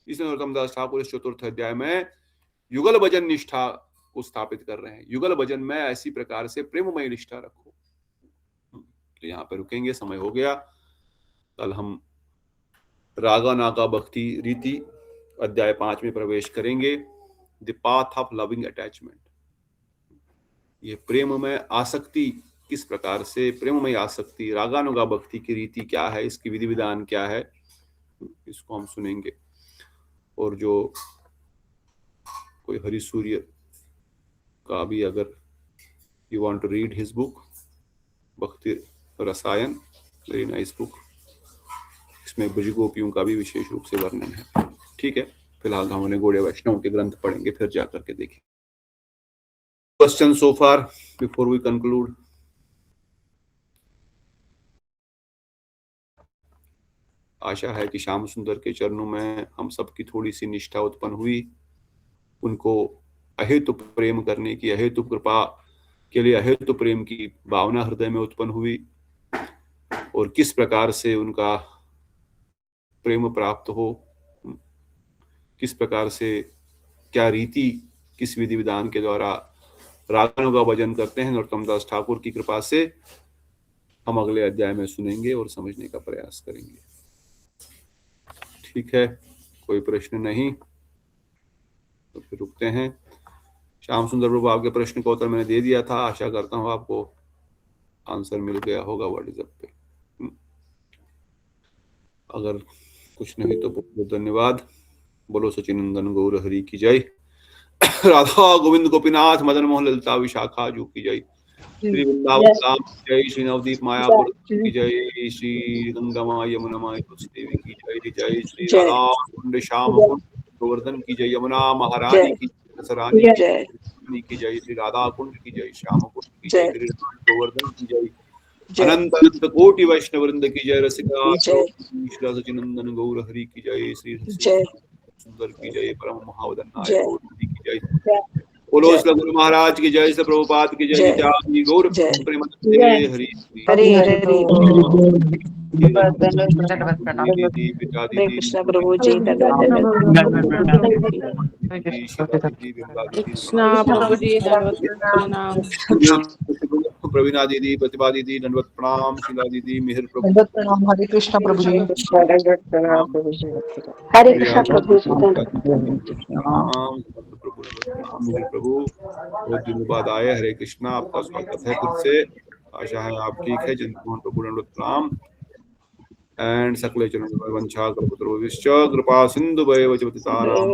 इसलिए नरोत्तम दास ठाकुर इस चतुर्थ अध्याय में युगल भजन निष्ठा को स्थापित कर रहे हैं। युगल भजन में ऐसी प्रकार से प्रेममय निष्ठा रखो। तो यहाँ पे रुकेंगे, समय हो गया। कल हम रागा नागा भक्ति रीति अध्याय 5 में प्रवेश करेंगे, the path of loving attachment. ये प्रेम में आसक्ति किस प्रकार से, प्रेममय आसक्ति, रागानुगा भक्ति की रीति क्या है, इसकी विधि विधान क्या है, इसको हम सुनेंगे। और जो कोई हरि सूर्य का भी, अगर you want to read his book Bhakti Rasayan, very nice book, इसमें ब्रज गोपियों का भी विशेष रूप से वर्णन है। ठीक है, फिलहाल हम उन्हें गौड़ीय वैष्णव के ग्रंथ पढ़ेंगे, फिर जाकर के देखें। Question so far before we conclude? आशा है कि श्याम सुंदर के चरणों में हम सबकी थोड़ी सी निष्ठा उत्पन्न हुई, उनको अहेतु प्रेम करने की, अहेतु कृपा के लिए अहेतु प्रेम की भावना हृदय में उत्पन्न हुई, और किस प्रकार से उनका प्रेम प्राप्त हो, किस प्रकार से, क्या रीति, किस विधि विधान के द्वारा रागानुगा का भजन करते हैं नरोत्तम दास ठाकुर की कृपा से, हम अगले अध्याय में सुनेंगे और समझने का प्रयास करेंगे। ठीक है, कोई प्रश्न नहीं तो फिर रुकते हैं। श्याम सुंदर प्रभु, आपके प्रश्न का उत्तर मैंने दे दिया था, आशा करता हूँ आपको आंसर मिल गया होगा व्हाट्सएप पे। अगर कुछ नहीं तो बहुत बहुत धन्यवाद। बोलो सचिनंदन गौर हरि की जय। राधा गोविंद गोपीनाथ मदन मोहन ललिता विशाखा जू की जय। श्री वृंदावन धाम की जय, श्री नवदीप मायापुर की जय, श्री गंगा माँ यमुना माँ तुलसी देवी की जय, जय श्री राधा कुंड श्याम कुंड गोवर्धन की जय, यमुना महारानी की सरानी की जय, श्री राधा कुंड की जय, श्याम कुंड की जय, श्री गोवर्धन की जय, अनंत अनंत कोटि वैष्णव वृंद की जय, रसिका श्री सचिनंदन गौर हरि की जय, श्री सुंदर की जय, परम महावदन नायक की जय। बोलो श्री गुरु महाराज की जय, से प्रभुपाद की जय, नित्यानंद गौर जय। प्रेमानंद हरि हरि हरे हरे पिता हरे कृष्ण प्रभु जी, कृष्णा प्रभु जी दंडवत प्रणाम। प्रवीणा दीदी, प्रतिभा दीदी दंडवत प्रणाम, शीला दीदी मेहर प्रभु दंडवत प्रणाम। हरे कृष्ण प्रभु जी। हरे कृष्ण प्रभु जी, प्रणाम प्रभु मेहर प्रभु। बहुत दिनों बाद आए, हरे कृष्णा, आपका स्वागत है फिर से। आशा है आप ठीक है। जंतुमोहन प्रभु दंडवत प्रणाम। एंड सकले चरण वंशा कल्पतरुभ्यश्च कृपा सिंधु भैव च पतितानां